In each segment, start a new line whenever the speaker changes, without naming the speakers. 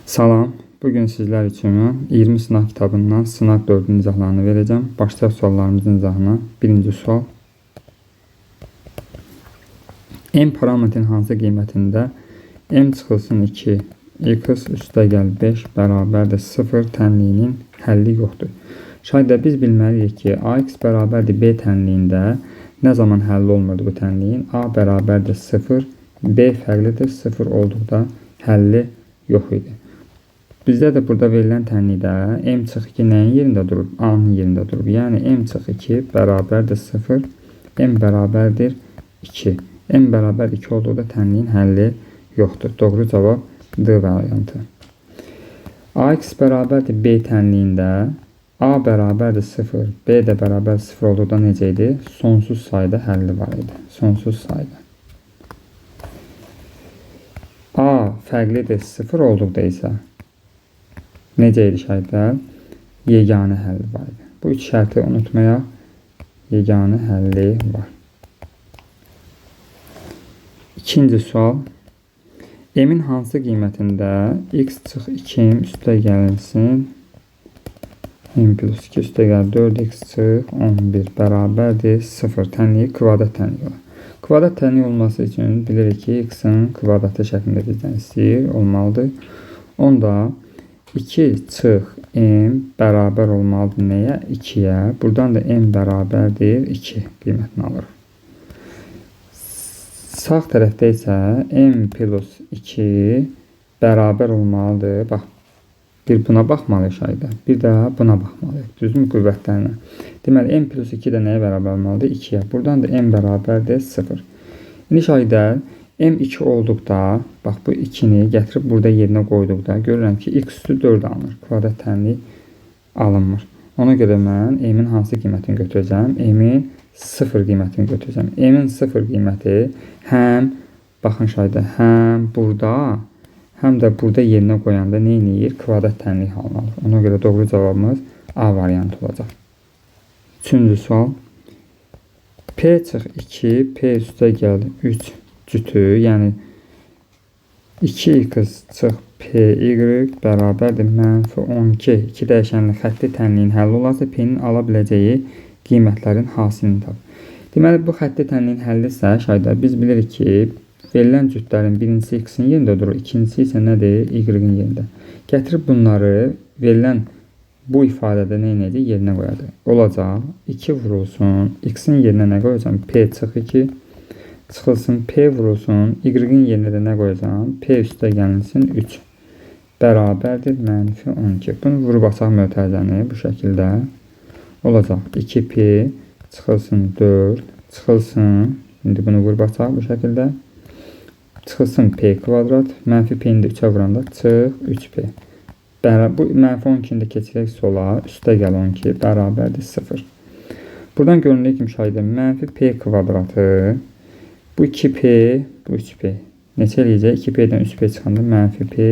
Salam, bugün sizler için 20 sınav kitabından sınav 4'ün izahlarını vereceğim. Başlayaq suallarımızın izahına. Birinci sual. M parametrin hansı qiymətində M çıxılsın 2, x üstəgəl 5 bərabərdir 0 tənliyinin həlli yoxdur. Şayda biz bilməliyik ki, ax bərabərdir b tənliyində nə zaman həlli olmurdu bu tənliyin? A bərabərdir 0, b fərqlidir 0 olduqda həlli yox idi. Bizdə də burada verilən tənlikdə m-2 nəyin yerində durub? A-nın yerində durub. Yəni m-2 bərabərdir 0, m bərabərdir 2. M bərabər 2 olduqda tənliyin həlli yoxdur. Doğru cavab D variantı. Ax bərabərdir b tənliyində A bərabərdir 0, b də bərabər 0 olduqda necə idi? Sonsuz sayda həlli var idi. Sonsuz sayda. A fərqlidir 0 olduqda isə necə idi şahidlər? Yeganə həlli var idi. Bu üç şərti unutmayaq. Yeganə həlli var. İkinci sual. M-in hansı qiymətində x çıx 2 üstə gəlinsin m plus 2 üstə gəl 4x çıx 11 bərabərdir 0 tənliyi kvadrat tənliyi var. Kvadrat tənliyi olması üçün bilirik ki, x-in kvadratı şəklində bizdən istəyir, olmalıdır. Onda 2 çıx m bərabər olmalıdır nəyə? 2-yə. Buradan da m bərabərdir 2 qiymətini alırıq. Sağ tərəfdə isə m plus 2 bərabər olmalıdır. Bax, bir buna baxmalıyıq şahidlər. Bir də buna baxmalıyıq. Düzdürmü qüvvətlərinə? Deməli, m plus 2 də nəyə bərabər olmalıdır? 2-yə. Buradan da m bərabərdir 0. İndi şahidlər, m2 olduqda, bax bu 2-ni gətirib burada yerinə qoyduqda görürəm ki, x üstü 4 alınır. Kvadrat tənlik alınmır. Ona görə mən m-in hansı qiymətini götürəcəm? M-in 0 qiymətini götürəcəm. M-in 0 qiyməti həm, baxın şahidlər, həm burada, həm də burada yerinə qoyanda nə edir? Kvadrat tənlik halını alır. Ona görə doğru cavabımız A variantı olacaq. Üçüncü sual. P çıx 2, P üstə gəl 3 cütü, yəni 2x çıx PY bərabərdir mənfi 12. 2 dəyişənli xətti tənliyin həlli olarsa, P-nin ala biləcəyi qiymətlərin hasilini tapır. Deməli, bu xətti tənliyin həlli isə şahidlər, biz bilirik ki, verilən cütlərin birincisi x-in yerində durur, ikincisi isə nədir? Y-in yerində. Gətirib bunları verilən bu ifadədə nə edəcək? Yerinə qoyacaq. Olacaq 2 vurulsun, x-in yerinə nə qoyacağım? P çıx 2, çıxılsın P vurulsun, Y-in yerinə də nə qoyacağım? P üstə gəlinsin 3. Bərabərdir mənfi 12. Bunu vurub açaq mötərizəni bu şəkildə olacaq. 2P çıxılsın 4, çıxılsın, indi bunu vurub açaq bu şəkildə. Çıxılsın P kvadrat, mənfi P-ni də 3-ə vuranda çıx 3P. Bu mənfi 12-ni də keçirək sola, üstə gəl 12, bərabərdir 0. Buradan görünür kimi şahidlər, mənfi P kvadratı, bu 2P, bu 3P. Neçə eləyəcək? 2P-dən 3P çıxanda mənfi P,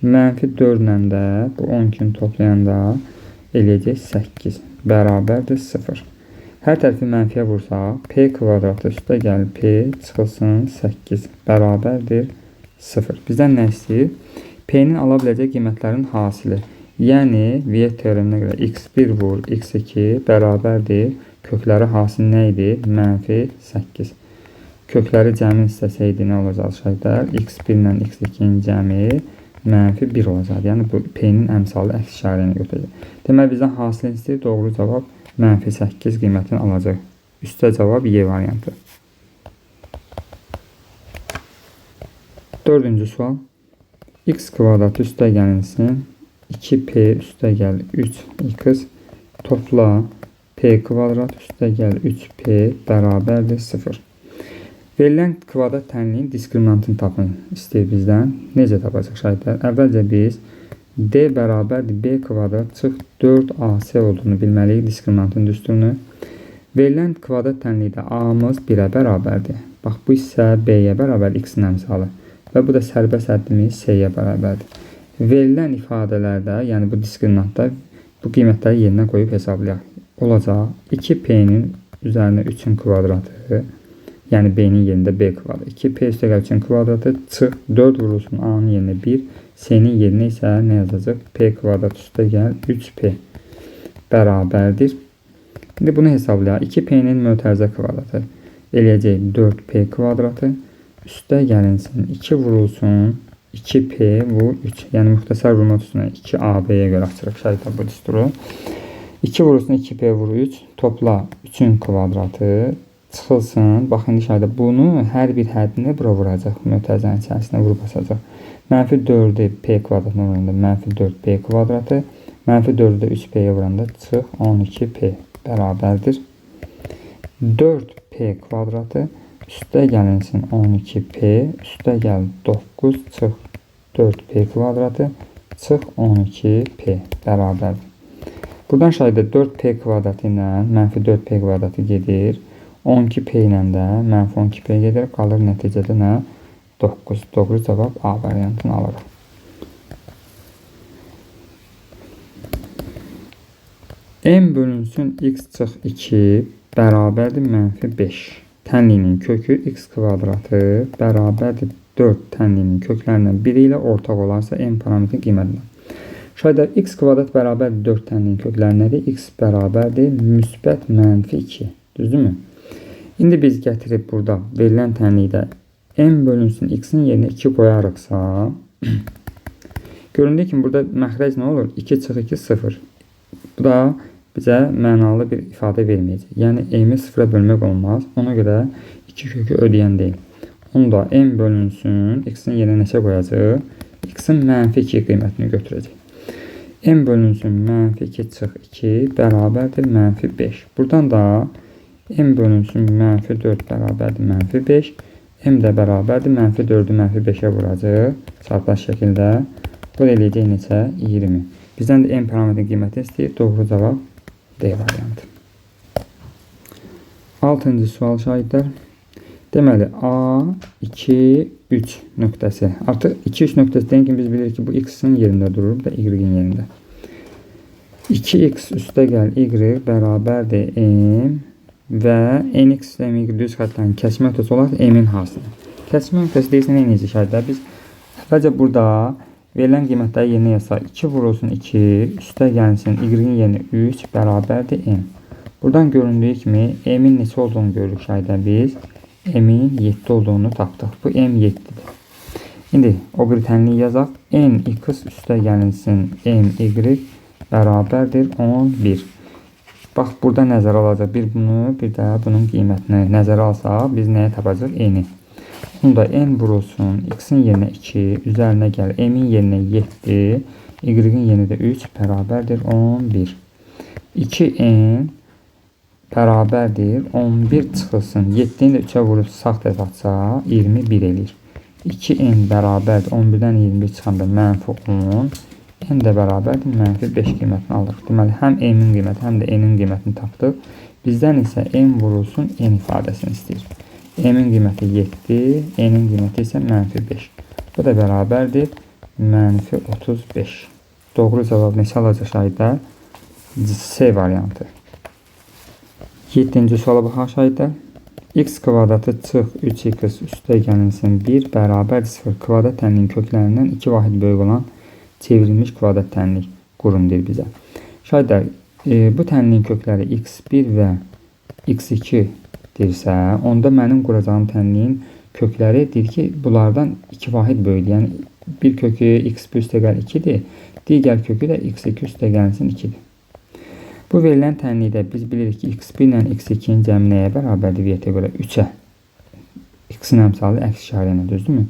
mənfi 4-lə də bu 12-ni toplayanda eləyəcək 8, bərabərdir 0. Hər tərəfi mənfiyə vursaq, P kvadratı üstə gəl P çıxılsın 8, bərabərdir 0. Bizdən nə istəyir? P-nin ala biləcək qiymətlərin hasili. Yəni, Viet teoreminə görə x1 vur x2 bərabərdir. Kökləri hasil nə idi? Mənfi 8. Kökləri cəmi istəsəydi nə olacaq şahidlər? x1 ilə x2-nin cəmi mənfi 1 olacaq. Yəni, bu P-nin əmsalı əks işarəni götürəcək. Deməli, bizdən hasilini istəyir. Doğru cavab mənfi 8 qiymətini alacaq. Üstə cavab Y variantı. Dördüncü sual. X kvadratı üstə gəlinsin. 2P üstə gəl 3x topla P kvadrat üstə gəl 3P bərabərdir 0. Verilən kvadrat tənliyin diskriminantını tapın istəyir bizdən. Necə tapacaq şahidlər? Əvvəlcə biz D bərabərdir B kvadrat çıx 4AC olduğunu bilməliyik diskriminantın düsturunu. Verilən kvadrat tənlikdə A-mız 1-ə bərabərdir. Bax, bu isə B-yə bərabər x-in əmsalı və bu da sərbəst həddimiz C-yə bərabərdir. Verilən ifadələrdə, yəni bu diskriminantda bu qiymətləri yerinə qoyub hesablayaq. Olacaq 2P-nin üzərinə 3-ün kvadratı, yəni B-nin yerində B kvadratı. 2P üstə gəl 3-ün kvadratı çıx 4 vurulsun A-nın yerinə 1, C'nin yerinə isə nə yazacaq? P kvadrat üstə gəl 3P bərabərdir. İndi bunu hesablayaq. 2P'nin mötərizə kvadratı eləyəcək 4P kvadratı. Üstə gəlinsin 2 vurulsun 2P vur 3. Yəni müxtəsər vurma üstünə 2AB'yə görə açırıq şəriət bu düsturu. 2 vurulsun 2P vur 3. Topla 3'ün kvadratı çıxılsın. Baxın dışarıda bunu hər bir həddini bura vuracaq. Mötərizənin içərisinə vurub basacaq. Mənfi 4'ü P kvadratına vuranda mənfi 4P kvadratı. Mənfi 4'ü də 3P'yə vuranda çıx 12P bərabərdir. 4P kvadratı üstə gəlinsin 12P, üstə gəl 9, çıx 4P kvadratı, çıx 12P bərabərdir. Buradan şayda 4P kvadratı ilə mənfi 4P kvadratı gedir. 12P ilə də mənfi 12P gedir. Qalır nəticədə nə? 9. Doğru cavab A variantını alırıq. M bölünsün x çıx 2 bərabərdir mənfi 5. Tənlinin kökü x kvadratı bərabərdir 4 tənlinin köklərindən biri ilə ortaq olarsa M parametri qiymətinə. Şayda x kvadrat bərabərdir 4 tənlinin köklərinədir. X bərabərdir müsbət mənfi 2. Düzdürmü? İndi biz gətirib burada verilən tənlikdə M bölünsün x-in yerinə 2 qoyarıqsa göründüyü kimi burada məxrəc nə olur? 2 çıx 2 0. Bu da bizə mənalı bir ifadə verməyəcək. Yəni M-i 0'a bölmək olmaz. Ona görə 2 kökü ödəyən deyil. Onu da M bölünsün x-in yerinə neçə qoyacaq? X-in mənfi 2 qiymətini götürəcək. M bölünsün mənfi 2 çıx 2 bərabərdir mənfi 5. Buradan da M bölünsün mənfi 4 bərabərdir mənfi 5. M də bərabərdir mənfi 4'ü mənfi 5'ə vuracaq. Çarpaz şəkildə. Bu eləyəcək neçə? 20. Bizdən də M parametrin qiyməti istəyir. Doğru cavab D variantı. 6-cı sual şahidlər. Deməli A, 2, 3 nöqtəsi. Artıq 2, 3 nöqtəsi deyən kimi biz bilirik ki, bu x-in yerində durur, bu da y-in yerində. 2x üstə gəl y bərabərdir m və nx və y düz xətlərin kəsmə nöqtəsi olaraq m-in hasılı. Kəsmə nöqtəsi deyilsə nə edəcək şahidlər? Biz əvvəlcə burada verilən qiymətləri yerinə yazsaq 2 vurulsun 2, üstə gəlsin y-in yerinə 3 bərabərdir m. Buradan göründüyü kimi m-in neçə olduğunu görürük şahidlər biz. M-in 7 olduğunu tapdıq. Bu m 7'dir. İndi o bir tənliyi yazaq. N x üstə gəlinsin m y bərabərdir 11. Bax burada nəzərə alacaq. Bir bunu, bir də bunun qiymətini nəzərə alsaq biz nəyə tapacaq? N-i. Bunda n vurulsun x-in yerinə 2, üzərinə gəl m-in yerinə 7, y-in yerinə də 3 bərabərdir 11. 2n bərabərdir 11 çıxılsın. 7'ni də 3'ə vurub sağ tərəf atsa 21 eləyir. 2n bərabərdir 11'dən 21 çıxanda mənfi 10. N də bərabərdir mənfi 5 qiymətini alırıq. Deməli həm m-in qiyməti, həm də n-in qiymətini tapdıq. Bizdən isə n vurulsun n ifadəsini istəyir. M-in qiyməti 7, n-in qiyməti isə mənfi 5. Bu da bərabərdir mənfi 35. Doğru cavab neçə alacaq şahidlər? C variantı. 7-ci suala baxaq şahidlər. X kvadratı çıx 3x üstə gəlinsin 1 bərabərdir 0 kvadrat tənliyin köklərindən 2 vahid böyük olan çevrilmiş kvadrat tənlik qurun deyir bizə. Şahidlər, bu tənliyin kökləri x1 və x2 dirsə, onda mənim quracağım tənliyin kökləri deyir ki, bunlardan 2 vahid böyükdür. Yəni bir kökü x1 üstə gəl 2'dir, digər kökü də x2 üstə gəlsin 2'dir. Bu verilən tənlikdə biz bilirik ki, x1 ilə x2'nin cəmi nəyə bərabərdir viyyətə görə? 3'ə. X-in əmsalı əks işarə ilə, düzdürmü?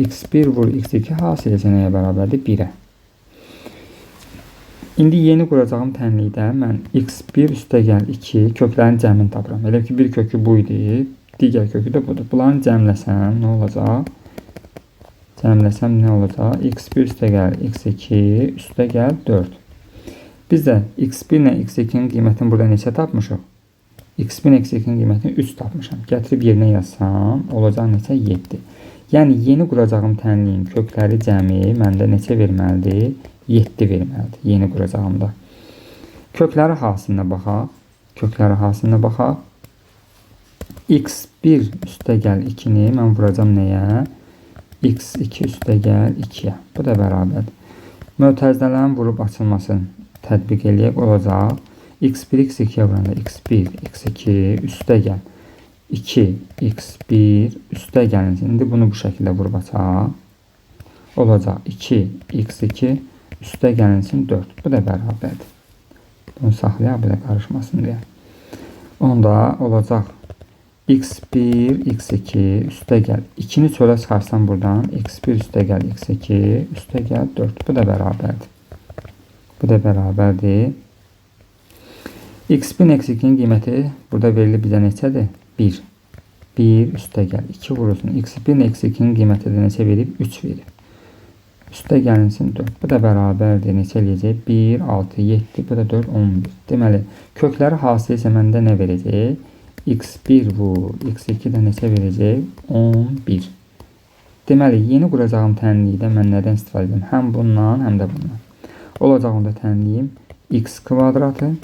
x1 vur x2 hasil isə nəyə bərabərdir? 1'ə. İndi yeni quracağım tənlikdə mən x1 üstə gəl 2 köklərin cəmini tapıram. Elə ki, bir kökü bu idi, digər kökü də budur. Bunların cəmləsəm nə olacaq? Cəmləsəm nə olacaq? x1 üstə gəl x2 üstə gəl 4. Biz də x1 ilə x2'nin qiymətini burada neçə tapmışıq? x1 ilə x2'nin qiymətini 3 tapmışam. Gətirib yerinə yazsam, olacaq neçə? 7. Yəni, yeni quracağım tənliyin kökləri cəmi məndə neçə verməlidir? 7 verməlidir yeni quracağımda. Kökləri hasilinə baxaq. Kökləri hasilinə baxaq. x1 üstə gəl 2'ni mən vuracam nəyə? x2 üstə gəl 2-yə. Bu da bərabərdir. Mötərizələrin vurub açılmasını tətbiq eləyək, olacaq. x1 x2-yə vuranda x1 x2 üstə gəl 2 x1 üstə gəlinsin. İndi bunu bu şəkildə vurub açaq. Olacaq 2 x2 üstə gəlinsin 4. Bu da bərabərdir. Bunu saxlayaq, belə qarışmasın deyə. Onda olacaq x1 x2 üstə gəl 2-ni çölə çıxarsan buradan x1 üstə gəl x2 üstə gəl 4. Bu da bərabərdir. Bu da bərabərdir. x1 x2-nin qiyməti burada verilib bizə neçədir? 1. 1 üstə gəl 2 vurulsun. x1 x2-nin qiyməti də neçə verib? 3 verib. Üstə gəlinsin 4. Bu da bərabərdir. Neçə eləyəcək? 1, 6, 7. Bu da 4, 11. Deməli, kökləri hasil isə məndə nə verəcək? x1 vur. x2 də neçə verəcək? 11. Deməli, yeni quracağım tənlikdə mən nədən istifadə edim? Həm bundan, həm də bundan. Olacaq onda tənliyim x kvadratı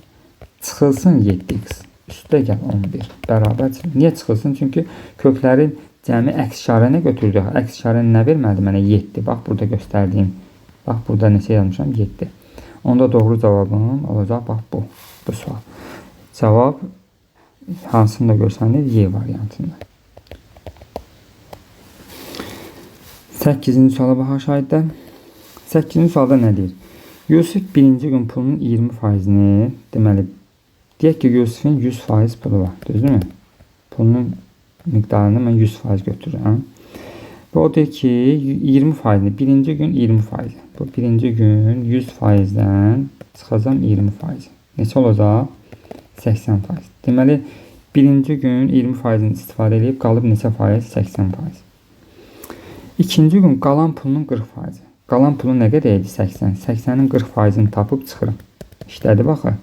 çıxılsın 7x. Üstə gəl 11. Bərabər çıxılsın. Niyə çıxılsın? Çünki köklərin cəmi əks işarə nə götürdük? Əks işarə nə verməlidir mənə? 7. Bax, burada göstərdiyim. Bax, burada neçə yazmışam? 7. Onda doğru cavabım olacaq. Bax, bu sual. Cavab hansında görsənir? Y variantında. 8-ci suala baxaq şahidlər. 8-ci sualda nə deyir? Yusuf birinci gün pulunun 20%-ni, deməli, deyək ki, Yusufun 100% pulu var. Düzdürmü? Pulunun miqdarını mən 100% götürürəm. Və o deyir ki, 20%-ni, birinci gün 20%. Bu birinci gün 100%-dən çıxacam 20%. Neçə olacaq? 80%. Deməli, birinci gün 20%-ni istifadə edib qalıb neçə faiz? 80%. İkinci gün qalan pulunun 40%. Qalan pulu nə qədər idi? 80. 80-nin 40%-ni tapıb çıxıram. İşlədi baxı.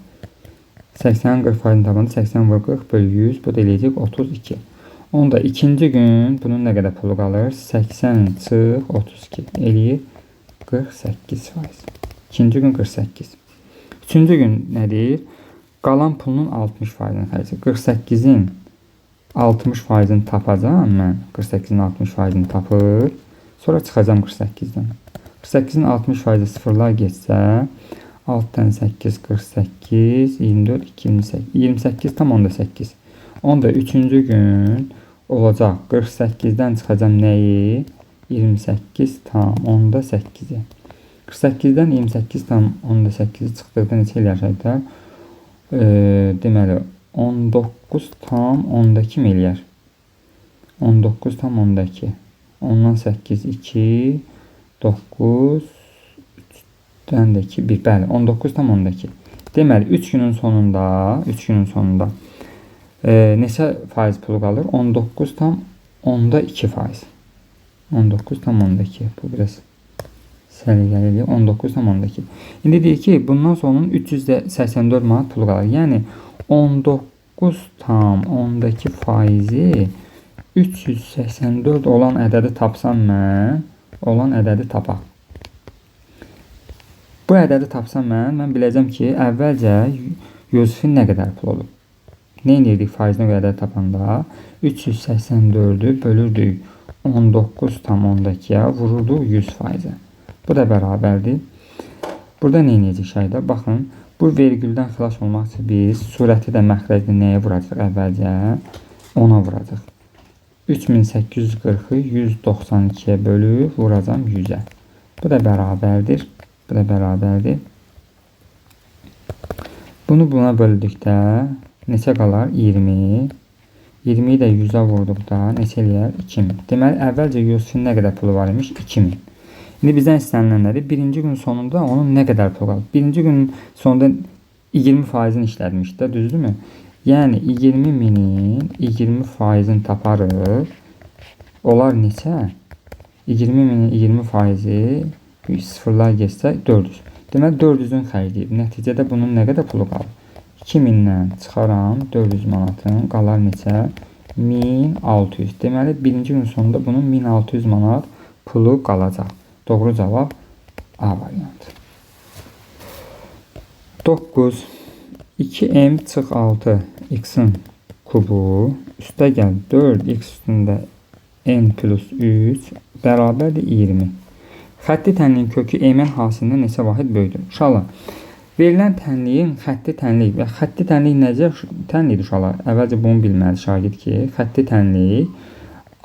80-nin 40%-ni tapanda 80 vur 40 bölü 100. Bu da eləyəcək 32. Onda ikinci gün bunun nə qədər pulu qalır? 80 çıx 32. Eləyir 48%. İkinci gün 48. Üçüncü gün nə deyir? Qalan pulunun 60%-ni xərcləyir. 48-in 60%-ni tapacam mən. 48-in 60%-ni tapır. Sonra çıxacam 48-dən. 48-in 60%-i sıfırlar geçsə, 6-dan 8, 48, 24, 28 tam onda 8. Onda üçüncü gün olacaq 48-dən çıxacam nəyi? 28 tam onda 8-i. 48-dən 28 tam onda 8-i çıxdıqda neçə eləyər? Deməli, 19 tam onda kim eləyər? 19 tam onda 2. Ondan 8, 2, 9, 3-dən də 2, 1. Bəli, 19 tam onda 2. Deməli, 3 günün sonunda neçə faiz pulu qalır? 19 tam onda 2 faiz. 19 tam onda 2. Bu biraz səliqəli. 19 tam onda 2. İndi deyir ki, bundan sonra 384 manat pulu qalır. Yəni, 19 tam ondaki faizi 384 olan ədədi tapsam mən, olan ədədi tapaq. Bu ədədi tapsam mən biləcəm ki, əvvəlcə Yusufun nə qədər pul olub. Nə inirdik faizinə görə ədədi tapanda? 384-ü bölürdük 19 tam ondakıya, vururduq 100%-ə. Bu da bərabərdir. Burada nə inəcək şahidlər? Baxın, bu vergüldən xilas olmaq üçün biz surəti də məxrəcdə nəyə vuracaq əvvəlcə? 10-a vuracaq. 3840-ı 192-yə bölüb vuracam 100-ə. Bu da bərabərdir. Bu da bərabərdir. Bunu buna böldükdə neçə qalar? 20. 20-yi də 100-ə vurduqda neçə eləyər? 2000. Deməli, əvvəlcə Yusufun nə qədər pulu var imiş? 2000. İndi bizdən istənilən nədir? Birinci gün sonunda onun nə qədər pulu qalır? Birinci günün sonunda 20%-ni işlədmiş də, düzdürmü? Yəni, 20.000-in 20%-ni taparıq. Onlar neçə? 20.000-in 20%-i sıfırlar geçsə 400. Deməli, 400-ün xərcləyib. Nəticədə bunun nə qədər pulu qalır? 2000-dən çıxaram 400 manatın. Qalar neçə? 1600. Deməli, birinci gün sonunda bunun 1600 manat pulu qalacaq. Doğru cavab A variantı. 9. 2m çıx 6 x-in kubu üstə gəl 4x üstündə n plus 3 bərabərdir 20. Xətti tənliyin kökü m-in hasilindən neçə vahid böyükdür? Uşaqlar, verilən tənliyin xətti tənlik və xətti tənlik necə tənlikdir uşaqlar? Əvvəlcə bunu bilməli şagird ki, xətti tənlik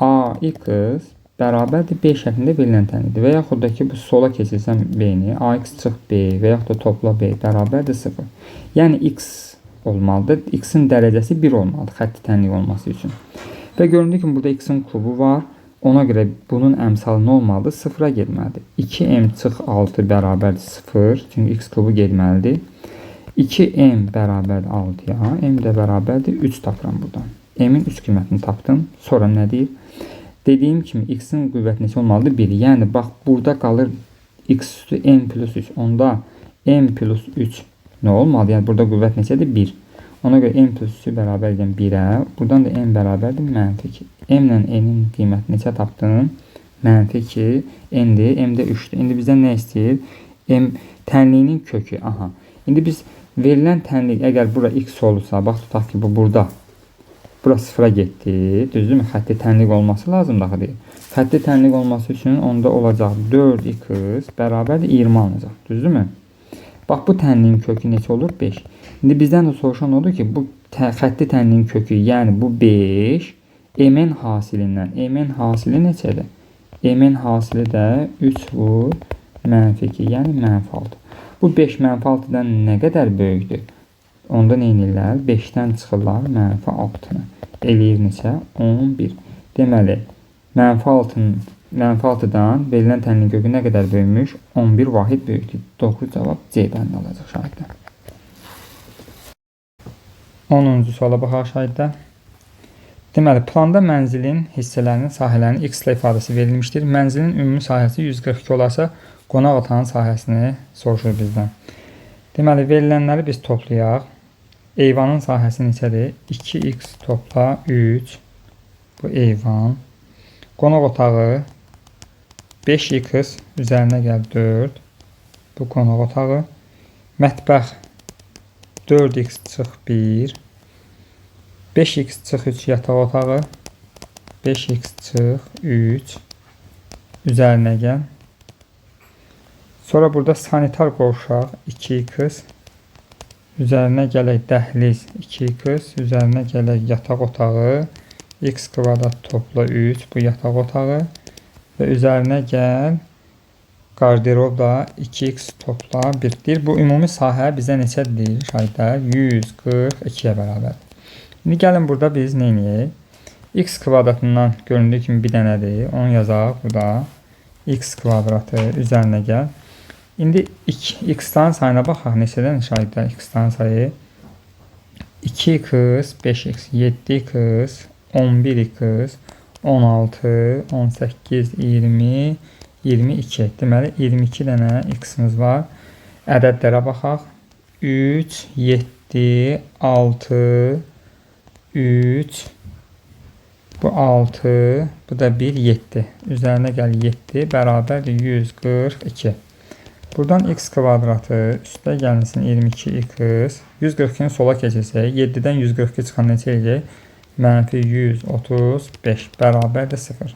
ax bərabərdir b şəklində verilən tənlikdir. Və yaxud da ki, bu sola keçirsəm b-ni, ax çıx b və yaxud da topla b bərabərdir 0. Yəni x olmalıdır. X-in dərəcəsi 1 olmalıdır xətti tənlik olması üçün. Və göründüyü kimi burada x-in kubu var. Ona görə bunun əmsalı nə olmalıdır? 0-a getməlidir. 2m çıx 6 bərabərdir 0. Çünki x kubu getməlidir. 2m bərabərdir 6-ya. M də bərabərdir 3 tapıram buradan. M-in 3 qiymətini tapdım. Sonra nə deyir? Dediyim kimi x-in qüvvəti neçə olmalıdır? 1. Yəni, bax, burada qalır x üstü m plus 3. Onda m plus 3 nə olmalıdır? Yəni, burada qüvvət neçədir? 1. Ona görə m plus 3-ü bərabər edən 1-ə. Buradan da m bərabərdir mənfi 2. M ilə n-in qiyməti neçə tapdım? Mənfi 2. N-dir. M də 3-dür. İndi bizdən nə istəyir? M tənliyinin kökü. Aha. İndi biz verilən tənlik, əgər bura x olursa, bax, tutaq ki, bu burada. Bura 0-a getdi. Düzdürmü? Xətti tənlik olması lazımdır axı deyil. Xətti tənlik olması üçün onda olacaq 4x bərabərdir 20 alınacaq. Düzdürmü? Bax, bu tənliyin kökü neçə olur? 5. İndi bizdən də soruşan odur ki, bu xətti tənliyin kökü, yəni bu 5 m-in hasilindən. M-in hasili neçədir? M-in hasili də 3 vur mənfi 2, yəni mənfi 6. Bu 5 mənfi 6-dan nə qədər böyükdür? Onda nə edirlər? 5-dən çıxırlar mənfi 6-nı. Eləyir neçə? 11. Deməli, mənfi 6-dan verilən tənliyin kökü nə qədər böyümüş? 11 vahid böyükdür. Doğru cavab C-dən alacaq şahidlər. 10-cu suala baxaq şahidlər. Deməli, planda mənzilin hissələrinin sahələrinin x ilə ifadəsi verilmişdir. Mənzilin ümumi sahəsi 142 olarsa, qonaq otağının sahəsini soruşur bizdən. Deməli, verilənləri biz toplayaq. Eyvanın sahəsi neçədir? 2x topla 3. Bu eyvan. Qonaq otağı 5x üzərinə gəl 4. Bu qonaq otağı. Mətbəx 4x çıx 1. 5x çıx 3 yataq otağı. 5x çıx 3. Üzərinə gəl. Sonra burada sanitar qovşaq 2x. Üzərinə gələk dəhliz 2x. Üzərinə gələk yataq otağı. X kvadrat topla 3. Bu yataq otağı. Və üzərinə gəl qarderobla 2x topla 1-dir. Bu ümumi sahə bizə neçədir? Şahidlər 142-yə bərabər. İndi gəlin burada biz nə edəyik? X kvadratından göründüyü kimi bir dənədir. Onu yazaq burada. X kvadratı üzərinə gəl. İndi x-ların sayına baxaq. Neçədən şahidlər x-ların sayı? 2x, 5x, 7x, 11x, 16, 18, 20, 22. Deməli, 22 dənə x-imiz var. Ədədlərə baxaq. 3, 7, 6, 3, bu 6, bu da 1, 7. Üzərinə gəl 7, bərabərdir 142. Buradan x kvadratı üstə gəlməsin 22x. 142-ni sola keçirsək, 7-dən 142 çıxan neçə eləyək? Mənfi 135 bərabərdir 0.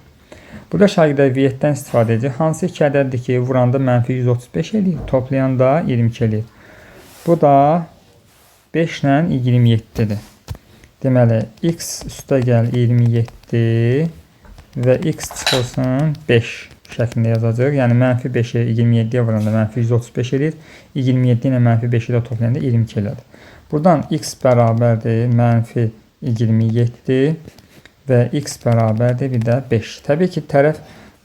Burada şagirdlər viyyətdən istifadə edəcək. Hansı iki ədəddir ki, vuranda mənfi 135 eləyir, toplayanda 22 eləyir. Bu da 5 ilə 27-dir. Deməli, x üstə gəl 27 və x çıxılsın 5 şəklində yazacaq. Yəni, mənfi 5-i 27-yə vuranda mənfi 135 edir. 27 ilə mənfi 5-i də toplayanda 22 elədir. Buradan x bərabərdir mənfi 27 və x bərabərdir bir də 5. Təbii ki, tərəf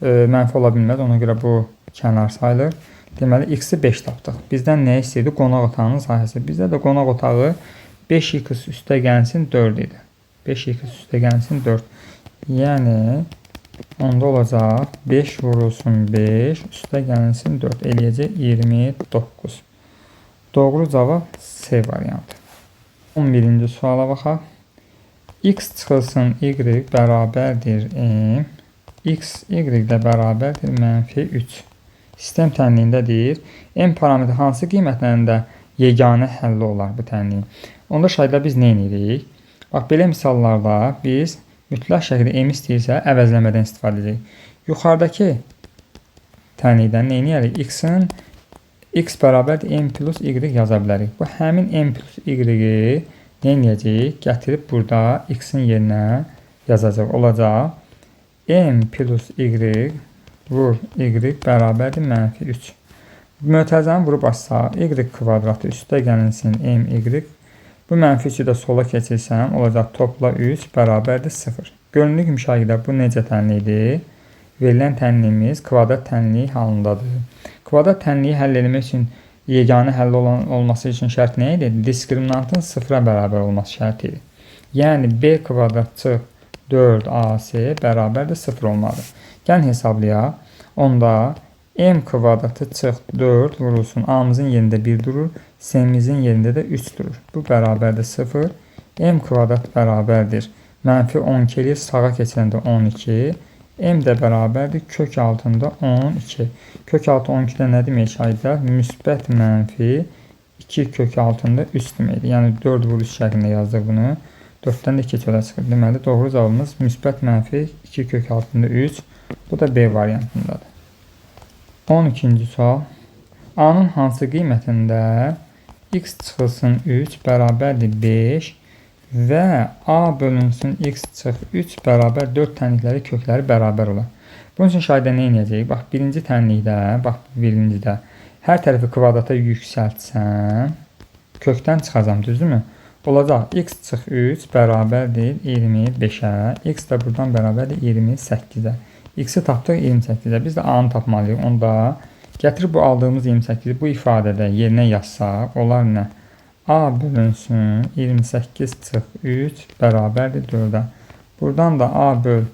mənfi ola bilməz. Ona görə bu kənar sayılır. Deməli, x-i 5 tapdıq. Bizdən nə istəyirdi? Qonaq otağının sahəsi. Bizdə də qonaq otağı 5x üstə gəlsin 4 idi. 5x üstə gəlsin 4. Yəni, onda olacaq 5 vurulsun 5, üstə gəlsin 4, eləyəcək 29. Doğru cavab C variantı. 11-ci suala baxaq. X çıxılsın y bərabərdir m, x y ilə bərabərdir mənfi 3. Sistem tənliyində deyir, m parametri hansı qiymətlərində yeganə həlli olar bu tənliyin? Onda şahidlər biz nə edirik? Bax, belə misallarda biz mütləq şəkildə m istəyirsə əvəzləmədən istifadə edəcək. Yuxarıdakı tənlikdən nə edərik? X bərabərdir m plus y yaza bilərik. Bu həmin m plus y-i nə edəcək? Gətirib burada x-in yerinə yazacaq. Olacaq m plus y vur y bərabərdir mənfi 3. Mötərizəni vurub açsaq, y kvadratı üstə gəlinsin m y. Bu mənfi 3-ü də sola keçirsəm, olacaq topla 3 bərabərdir 0. Görünür ki, müşahidə bu necə tənlikdir? Verilən tənliyimiz kvadrat tənliyi halındadır. Kvadrat tənliyi həll etmək üçün yeganə həll olması üçün şərt nə idi? Diskriminantın 0-a bərabər olması şərti idi. Yəni b kvadrat çıx 4ac bərabərdir 0 olmalıdır. Gəlin hesablayaq. Onda m kvadratı çıx 4 vurulsun. A-mızın yerində 1 durur. C-mizin yerində də 3 durur. Bu bərabərdir 0. M kvadrat bərabərdir. Mənfi 12 eləyir. Sağa keçəndə 12. M də bərabərdir. Kök altında 12. Kök altı 12-də nə demək şahidlər? Müsbət mənfi 2 kök altında 3 deməkdir. Yəni 4 vur 3 şəklində yazdıq bunu. 4-dən də 2 çölə çıxır. Deməli, doğru cavabımız müsbət mənfi 2 kök altında 3. Bu da B variantındadır. 12-ci sual. A-nın hansı qiymətində x çıxılsın 3 bərabərdir 5 və A bölünsün x çıx 3 bərabər 4 tənlikləri kökləri bərabər olar. Bunun üçün şahidə nə edəcək? Bax, birinci tənlikdə, birincidə hər tərəfi kvadrata yüksəltsəm, kökdən çıxacam, düzdürmü? Olacaq x çıx 3 bərabərdir 25-ə, x də buradan bərabərdir 28-ə. X-i tapdıq 28-də. Biz də A-nı tapmalıyıq. Onda gətirib bu aldığımız 28-i bu ifadədə yerinə yazsaq, olar nə? A bölünsün 28 çıx 3 bərabərdir 4-ə. Buradan da A böl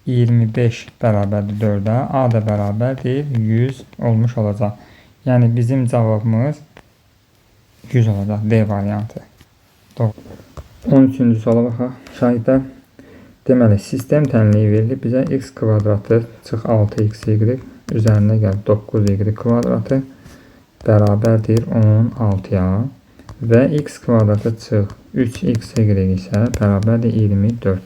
25 bərabərdir 4-ə. A da bərabərdir 100 olmuş olacaq. Yəni bizim cavabımız 100 olacaq. D variantı. Doğru. 13-cü suala baxaq. Şahidlər. Deməli, sistem tənliyi verilib bizə x kvadratı çıx 6xy üzərində gəlir 9y kvadratı bərabərdir 16-ya və x kvadratı çıx 3xy isə bərabərdir 24.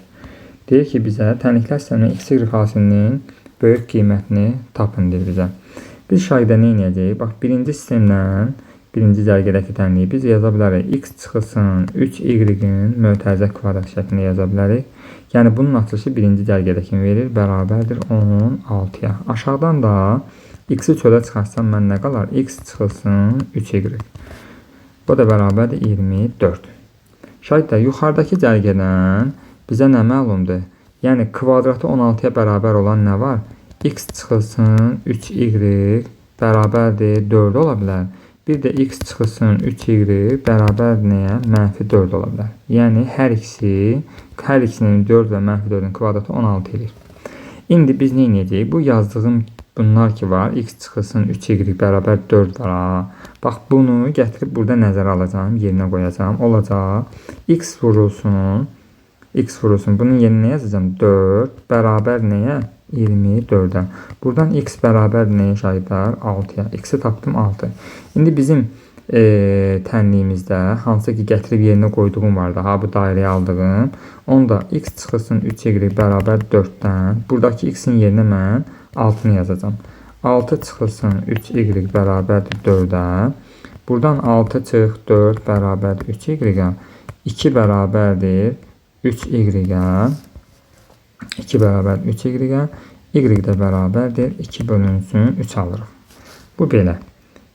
Deyir ki, bizə tənliklər sisteminin xy hasilinin böyük qiymətini tapın deyir bizə. Biz şahidə nə edəcəyik? Bax, birinci sistemdən birinci cərgədəki tənliyi biz yaza bilərik. X çıxılsın 3y-in mötərizə kvadrat şəklində yaza bilərik. Yəni, bunun açılışı birinci cərgədəkini verir, bərabərdir 16-ya. Aşağıdan da x-i çölə çıxarsam, mən nə qalar? X çıxılsın 3y. Bu da bərabərdir 24. Şahidlər, yuxarıdakı cərgədən bizə nə məlumdur? Yəni, kvadratı 16-ya bərabər olan nə var? X çıxılsın 3y bərabərdir 4 ola bilər. Bir də x çıxılsın 3y bərabər nəyə? Mənfi 4 ola bilər. Yəni, hər ikisinin 4 və mənfi 4-ün kvadratı 16 edir. İndi biz nə edəcəyik? Bu yazdığım bunlar ki var. X çıxılsın 3y bərabər 4 var. Bax, bunu gətirib burada nəzərə alacağım, yerinə qoyacağım. Olacaq. X vurulsun. Bunun yerinə yazacağım. 4 bərabər nəyə? 24-ə. Buradan x bərabər nəyə şahidlər? 6-ya. X-i tapdım 6. İndi bizim tənliyimizdə hansı ki gətirib yerinə qoyduğum vardı. Ha, bu dairəyə aldığım. Onda x çıxılsın 3y bərabər 4-dən. Buradakı x-in yerinə mən 6-nı yazacağım. 6 çıxılsın 3y bərabərdir 4-ə. Buradan 6 çıx 4 bərabərdir 3y-ə. 2 bərabərdir 3y-ə. 2 bərabər 3y-ə, y də bərabərdir 2 bölünsün 3 alırıq. Bu belə.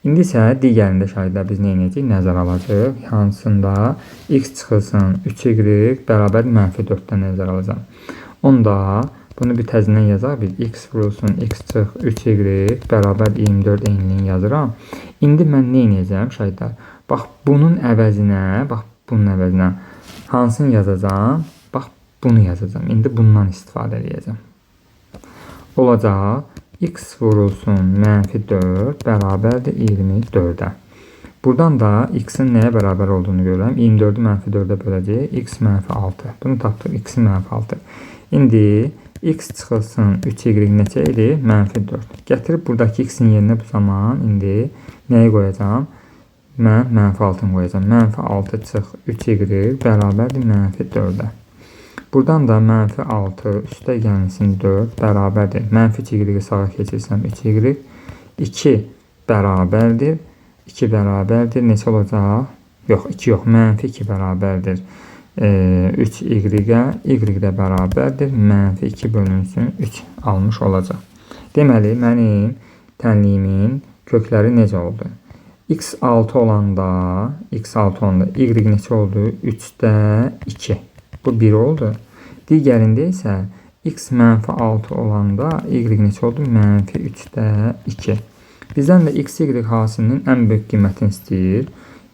İndi isə digərində şahidlər biz nə edəcəyik? Nəzər alacaq. Hansında x çıxılsın 3y bərabər mənfi 4-dən nəzər alacaq. Onda bunu bir təzədən yazaq. Biz x vurulsun x çıx 3y bərabər 24 eynilərini yazıram. İndi mən nə edəcəm şahidlər? Bax, bunun əvəzinə hansını yazacağım? Bunu yazacağım. İndi bundan istifadə edəcəm. Olacaq. X vurulsun mənfi 4 bərabərdir 24-ə. Buradan da x-in nəyə bərabər olduğunu görürəm. 24-ü mənfi 4-ə böləcək. X mənfi 6. Bunu tapdıq. X mənfi 6. İndi x çıxılsın 3y neçə idi? Mənfi 4. Gətirib buradakı x-in yerinə bu zaman indi nəyi qoyacağım? Mən mənfi 6-nı qoyacağım. Mənfi 6 çıx 3y bərabərdir mənfi 4-ə. Buradan da -6 üstə gəlsin 4 bərabərdir. -3y sağa keçirsəm 3y 2 bərabərdir. 2 bərabərdir. Neçə olacaq? Yox, 2 yox. -2 bərabərdir. 3y-ə, y də bərabərdir. -2 bölünsün 3 almış olacaq. Deməli, mənim tənliyimin kökləri necə oldu? x6 olanda, y neçə oldu? 3-də 2. Bu 1 oldu. Digərində isə x -6 olanda y neçə oldu? -3-də 2. Bizdən də x, y hasilinin ən böyük qiymətini istəyir.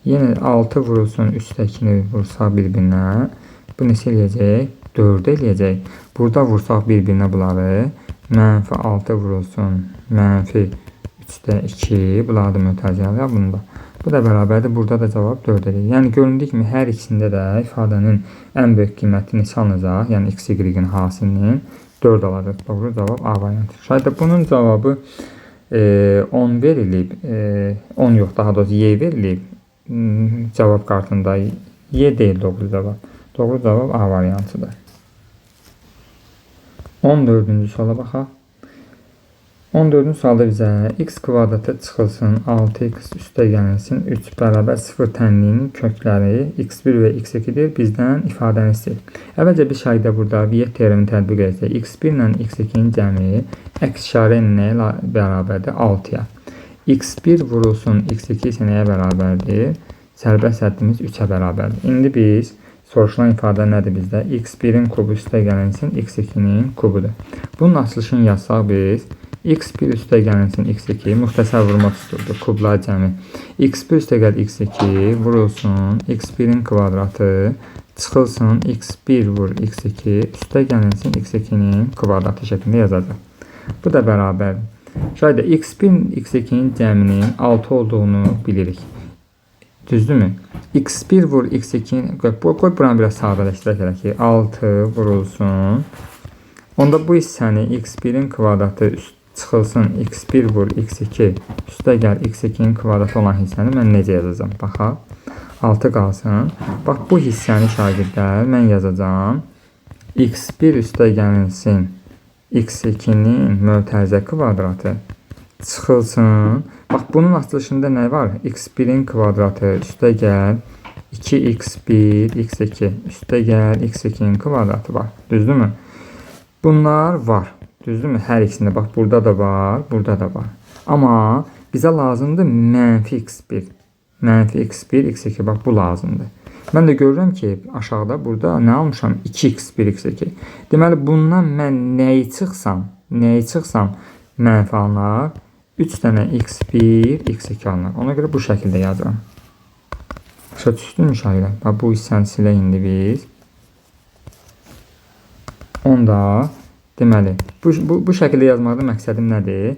Yenə 6 vurulsun, 3-dəkini vursaq bir-birinə. Bu neçə eləyəcək? 4 eləyəcək. Burada vursaq bir-birinə bunları. -6 vurulsun, -3-də 2. Bunlar da mötərizələr bunda. Bu da bərabərdir. Burada da cavab 4 eləyir. Yəni göründüyü kimi hər ikisində də ifadənin ən böyük qiymətini neçə alınacaq? Yəni x, y-in hasilinin 4 alacaq. Doğru cavab A variantı. Şayət bunun cavabı 10 verilib, 10 yox, daha doğrusu y verilib. Cavab kartında y deyil doğru cavab. Doğru cavab A variantıdır. 14-cü suala baxaq. 14-cü sualda bizə x kvadratı çıxılsın, 6x üstə gəlsin, 3 bərabər 0 tənliyinin kökləri x1 və x2-dir. Bizdən ifadəni istəyir. Əvvəlcə bir şəkildə burada Viet teoremini tətbiq edəcək. x1 ilə x2-nin cəmi əks işarə nəyə bərabərdir? 6-ya. x1 vurulsun, x2 isə nəyə bərabərdir? Sərbəst həddimiz 3-ə bərabərdir. İndi biz soruşulan ifadə nədir bizdə? x1-in kubu üstə gəlsin, x2-nin kubudur. Bunun açılışını yazsaq biz x1 üstə gəlsin x2 müxtəsər vurma tuturdu. Kublar cəmi. x1 üstə gəl x2 vurulsun x1-in kvadratı çıxılsın x1 vur x2 üstə gəlsin x2-nin kvadratı şəklində yazacaq. Bu da bərabər. Şaydə x1 x2-nin cəminin 6 olduğunu bilirik. Düzdürmü? x1 vur x2 qoy buranı biraz sadələşdirək ki 6 vurulsun. Onda bu hissəni x1-in kvadratı çıxılsın x1 vur x2 üstə gəl x2-nin kvadratı olan hissəni mən necə yazacağım? Baxaq. 6 qalsın. Bax bu hissəni şagirdlər mən yazacağım. x1 üstə gəlsin x2-nin mötərizə kvadratı çıxılsın. Bax bunun açılışında nə var? x1-in kvadratı üstə gəl 2x1 x2 üstə gəl x2-nin kvadratı var. Düzdürmü? Bunlar var. Düzdürmü? Hər ikisində. Bax burada da var, burada da var. Amma bizə lazımdır -x1. -x1 x2. Bax bu lazımdır. Mən də görürəm ki, aşağıda burada nə almışam? 2x1 x2. Deməli bundan mən nəyi çıxsam mənfi alınar. 3 dənə x1 x2 alınar. Ona görə bu şəkildə yazıram. Başa düşdünmü şairə? Bax bu hissəni silək indi biz. Onda deməli, bu şəkildə yazmaqda məqsədim nədir?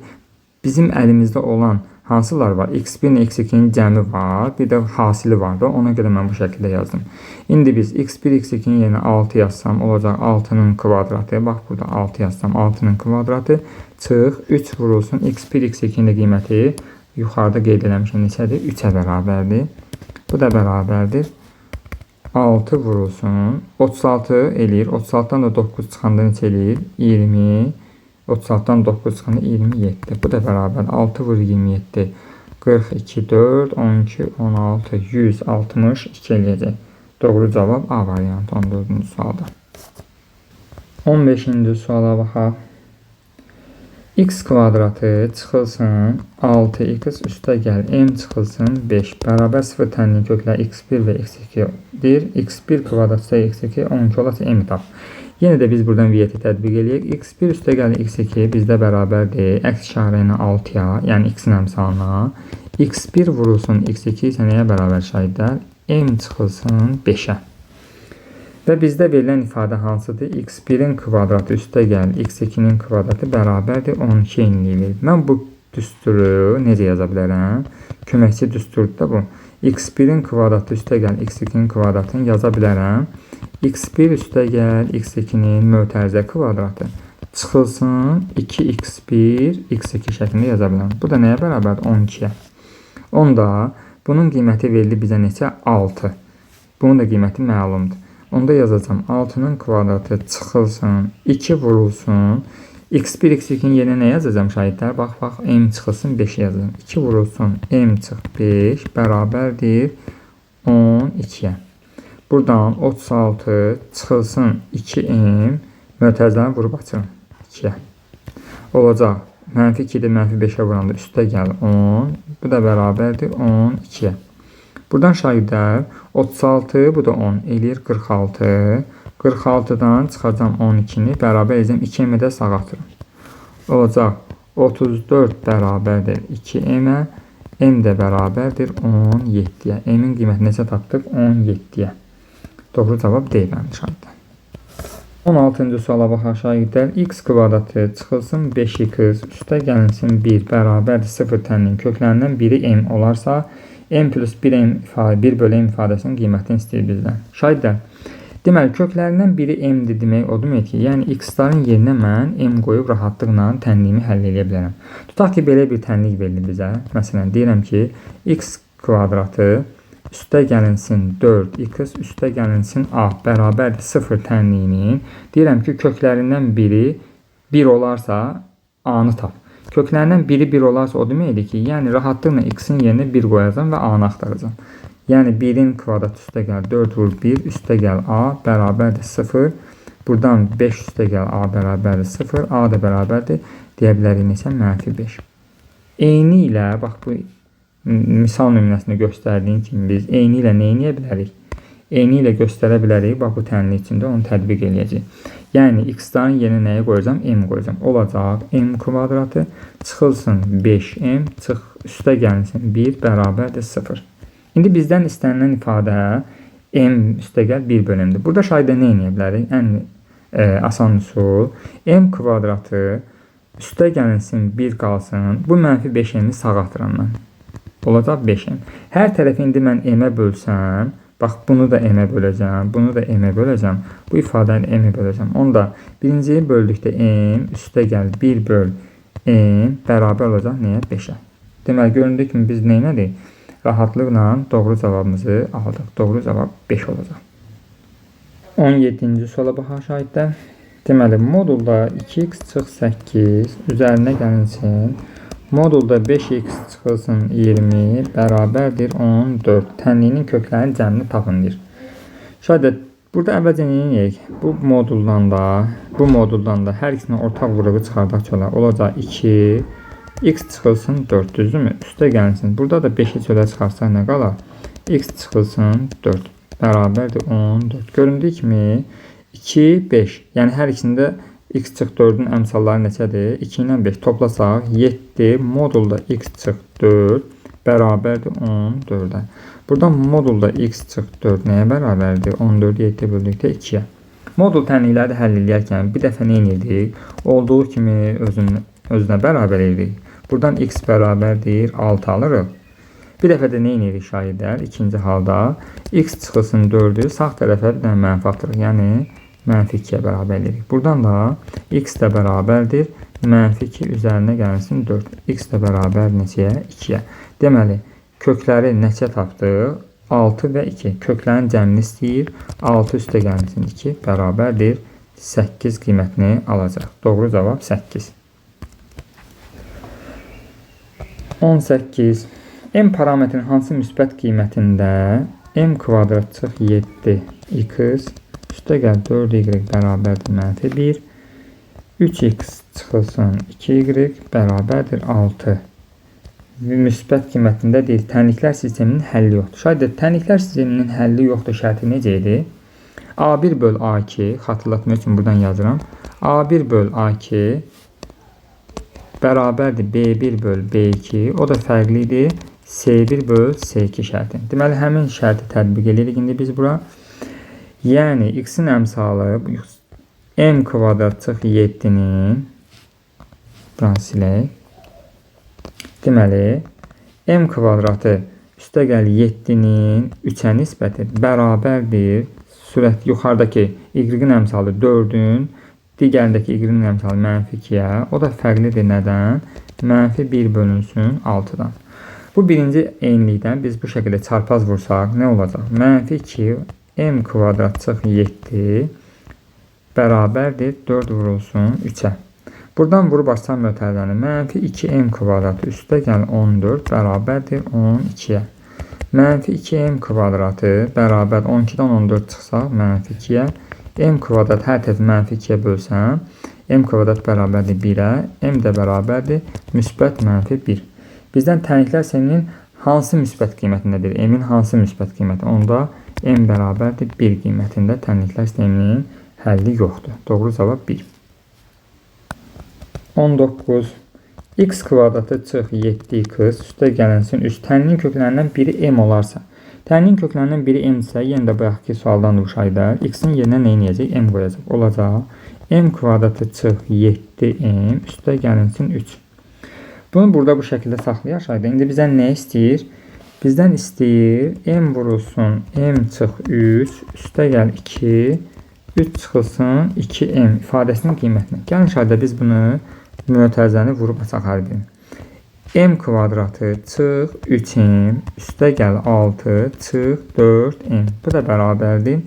Bizim əlimizdə olan hansılar var? x1 ilə x2-nin cəmi var, bir də hasili var da, ona görə mən bu şəkildə yazdım. İndi biz x1, x2-nin yerinə 6 yazsam, olacaq 6-nın kvadratı. Bax, burada 6 yazsam, 6-nın kvadratı çıx, 3 vurulsun, x1, x2-nin qiyməti yuxarıda qeyd eləmişəm, neçədir? 3-ə bərabərdir. Bu da bərabərdir. 6 vurulsun, 36 eləyir. 36-dan da 9 çıxanda neçə eləyir? 20. 36-dan 9 çıxanda 27. Bu da bərabər. 6 vur 27. 42, 4, 12, 16, 162 eləyəcək. Doğru cavab A variantı 14-cü sualda. 15-ci suala baxaq. X kvadratı çıxılsın 6x üstə gəl m çıxılsın 5 bərabər 0 tənliyin kökləri x1 və x2-dir. x1 kvadratı x2 12 olası m tap. Yenə də biz buradan viyyəti tətbiq edək. x1 üstə gəl x2 bizdə bərabərdir. Əks işarə ilə 6-ya, yəni x-in əmsalına. x1 vurulsun x2 isə nəyə bərabər şahidlər? M çıxılsın 5-ə. Və bizdə verilən ifadə hansıdır? x1-in kvadratı üstə gəl, x2-nin kvadratı bərabərdir 12 enliyidir. Mən bu düsturu necə yaza bilərəm? Köməkçi düsturdur da bu. x1-in kvadratı üstə gəl, x2-nin kvadratını yaza bilərəm. x1 üstə gəl, x2-nin mötərizə kvadratı çıxılsın 2x1, x2 şəklində yaza bilərəm. Bu da nəyə bərabərdir? 12-yə. Onda bunun qiyməti verildi bizə neçə? 6. Bunun da qiyməti məlumdur. Onda yazacağım 6'nın kvadratı çıxılsın 2 vurulsun. X1 x2'nin yerinə nə yazacağım şahidlər? Bax, m çıxılsın 5 yazacağım. 2 vurulsun m çıx 5 bərabərdir 12'ye. Buradan 36 çıxılsın 2m mötərizəni vurub açıram 2'ye. Olacaq. Mənfi 2'də mənfi 5'e vuranda üstə gəl 10. Bu da bərabərdir 12'ye. Buradan şahidlər 36, bu da 10 eləyir 46. 46'dan çıxacağım 12'ni bərabər edəcəm 2m'ə də sağa atıram. Olacaq 34 bərabərdir 2m'ə. M də bərabərdir 17'ye. M'in qiyməti necə tapdıq? 17'ye. Doğru cavab D bəndi şahidlər. 16-cı suala baxaq şahidlər. X kvadratı çıxılsın 5x üstə gəlinsin 1 bərabərdir 0 tənliyin köklərindən biri m olarsa m plus 1 bölü m ifadəsinin qiymətini istəyir bizdən. Şahidlər, deməli köklərindən biri m-dir demək o demək ki, yəni x-ların yerinə mən m qoyub rahatlıqla tənliyimi həll edə bilərəm. Tutaq ki, belə bir tənlik verilir bizə. Məsələn, deyirəm ki, x kvadratı üstə gəlinsin 4x üstə gəlinsin a bərabərdir 0 tənliyinin. Deyirəm ki, köklərindən biri 1 olarsa a-nı tap. Köklərindən biri 1 olarsa o deməkdir ki, yəni rahatlıqla x-in yerinə 1 qoyacağam və a-nı axtaracağım. Yəni 1'in kvadratı üstə gəl 4 vur 1 üstə gəl a bərabərdir 0. Buradan 5 üstə gəl a bərabərdir 0. A da bərabərdir. Deyə bilərik neçə? -5. Eyni ilə, bax bu misal nümunəsində göstərdiyim kimi biz eyni ilə nə edə bilərik? Eyni ilə göstərə bilərik. Bax bu tənlik içində onu tətbiq edəcəyik. Yəni x-ların yerinə nəyi qoyacağam? M qoyacağam. Olacaq m kvadratı çıxılsın 5m çıx üstə gəlinsin 1 bərabərdir 0. İndi bizdən istənilən ifadə m üstə gəl 1 bölümdür. Burada şahiddə nə edə bilərik? Ən asan üsul m kvadratı üstə gəlinsin 1 qalsın. Bu mənfi 5m'i sağa atıram mən. Olacaq 5m. Hər tərəfi indi mən m-ə bölsəm, bax bunu da m-ə böləcəm, bunu da m-ə böləcəm, bu ifadəni m-ə böləcəm. Onda birinciyi böldükdə m üstə gəl 1 böl m bərabər olacaq nəyə? 5'ə. Deməli, göründüyü kimi biz nə elədik? Rahatlıqla doğru cavabımızı aldıq. Doğru cavab 5 olacaq. 17-ci suala baxaq şahidlər. Deməli, modulda 2x çıx 8 üzərinə gəlinsin. Modulda 5x çıxılsın 20 bərabərdir 14. Tənliyinin köklərinin cəmini tapındır. Şahidlər, burada əvvəlcə nə edək? Bu moduldan da hər ikisinin ortaq qrubu çıxardaq çölə. Olacaq 2 x çıxılsın 4, düzdürmü? Üstə gəlinsin. Burada da 5'i çölə çıxarsaq nə qalar? X çıxılsın 4 bərabərdir 14. Göründüyü kimi 2, 5. Yəni hər ikisində x çıx 4'ün əmsalları neçədir? 2 ilə 5 toplasaq 7 modulda x çıx 4 bərabərdir 14'ə. Buradan modulda x çıx 4 nəyə bərabərdir? 14'ü 7 böldükdə 2'yə. Modul tənlikləri həll edərkən bir dəfə nə edirdik? Olduğu kimi özünə bərabər edirik. Buradan x bərabərdir 6 alırıq. Bir dəfə də nə edirik şahidlər? İkinci halda x çıxılsın 4'ü sağ tərəfə bir dənə mənfi atırıq. Yəni mənfi 2'yə bərabər edirik. Buradan da x də bərabərdir. Mənfi 2 üzərinə gəlinsin 4. X də bərabər neçəyə? 2'yə. Deməli, kökləri neçə tapdıq? 6 və 2. Köklərin cəmini istəyir. 6 üstə gəlinsin 2 bərabərdir 8 qiymətini alacaq. Doğru cavab 8. 18. M parametrin hansı müsbət qiymətində m kvadrat çıx 7x üstə gəl 4y bərabərdir -1. 3x çıxılsın 2y bərabərdir 6. Müsbət qiymətində deyil. Tənliklər sisteminin həlli yoxdur. Şayət tənliklər sisteminin həlli yoxdur şərti necə idi? A1 böl A2 xatırlatmaq üçün buradan yazıram. A1 böl A2 bərabərdir B1 böl B2. O da fərqlidir. C1 böl C2 şərti. Deməli, həmin şərti tətbiq edirik indi biz bura. Yəni, x-in əmsalı m kvadrat çıx 7'nin buranı silək. Deməli, m kvadratı üstə gəl 7'nin 3'ə nisbəti bərabərdir. Sürət yuxarıdakı y-in əmsalı 4'ün, digərindəki y-in əmsalı -2'yə. O da fərqlidir nədən? -1 bölünsün 6'dan. Bu birinci eynilikdən biz bu şəkildə çarpaz vursaq nə olacaq? -2 m kvadrat çıx 7 bərabərdir 4 vurulsun 3-ə. Buradan vurub açsam mötərizəni mənfi 2m kvadratı üstə gəl 14 bərabərdir 12-yə. Mənfi 2m kvadratı bərabər 12-dən 14 çıxsaq mənfi 2-yə. M kvadrat hər tərəfi mənfi 2-yə bölsəm m kvadrat bərabərdir 1-ə. M də bərabərdir müsbət mənfi 1. Bizdən tənliklər sisteminin hansı müsbət qiymətindədir? M-in hansı müsbət qiyməti? Onda m bərabərdir 1 qiymətində tənliklər sisteminin həlli yoxdur. Doğru cavab 1. 19. X kvadratı çıx 7x üstə gələnsin üst. Tənlinin köklərindən biri m olarsa. Tənlinin köklərindən biri m isə yenə də bayaqki sualdan müşahidə. X-in yerinə nə edəcək? M qoyacaq. Olacaq. M kvadratı çıx 7m üstə gələnsin 3. Bunu burada bu şəkildə saxlayaq aşağıda. İndi bizdən nə istəyir? Bizdən istəyir m vurulsun m çıx 3 üstə gəl 2 3 çıxılsın 2m ifadəsinin qiymətinə. Gəlin aşağıda biz bunu mötərizəni vurub açaq hər birini. M kvadratı çıx 3m üstə gəl 6 çıx 4m. Bu da bərabərdir.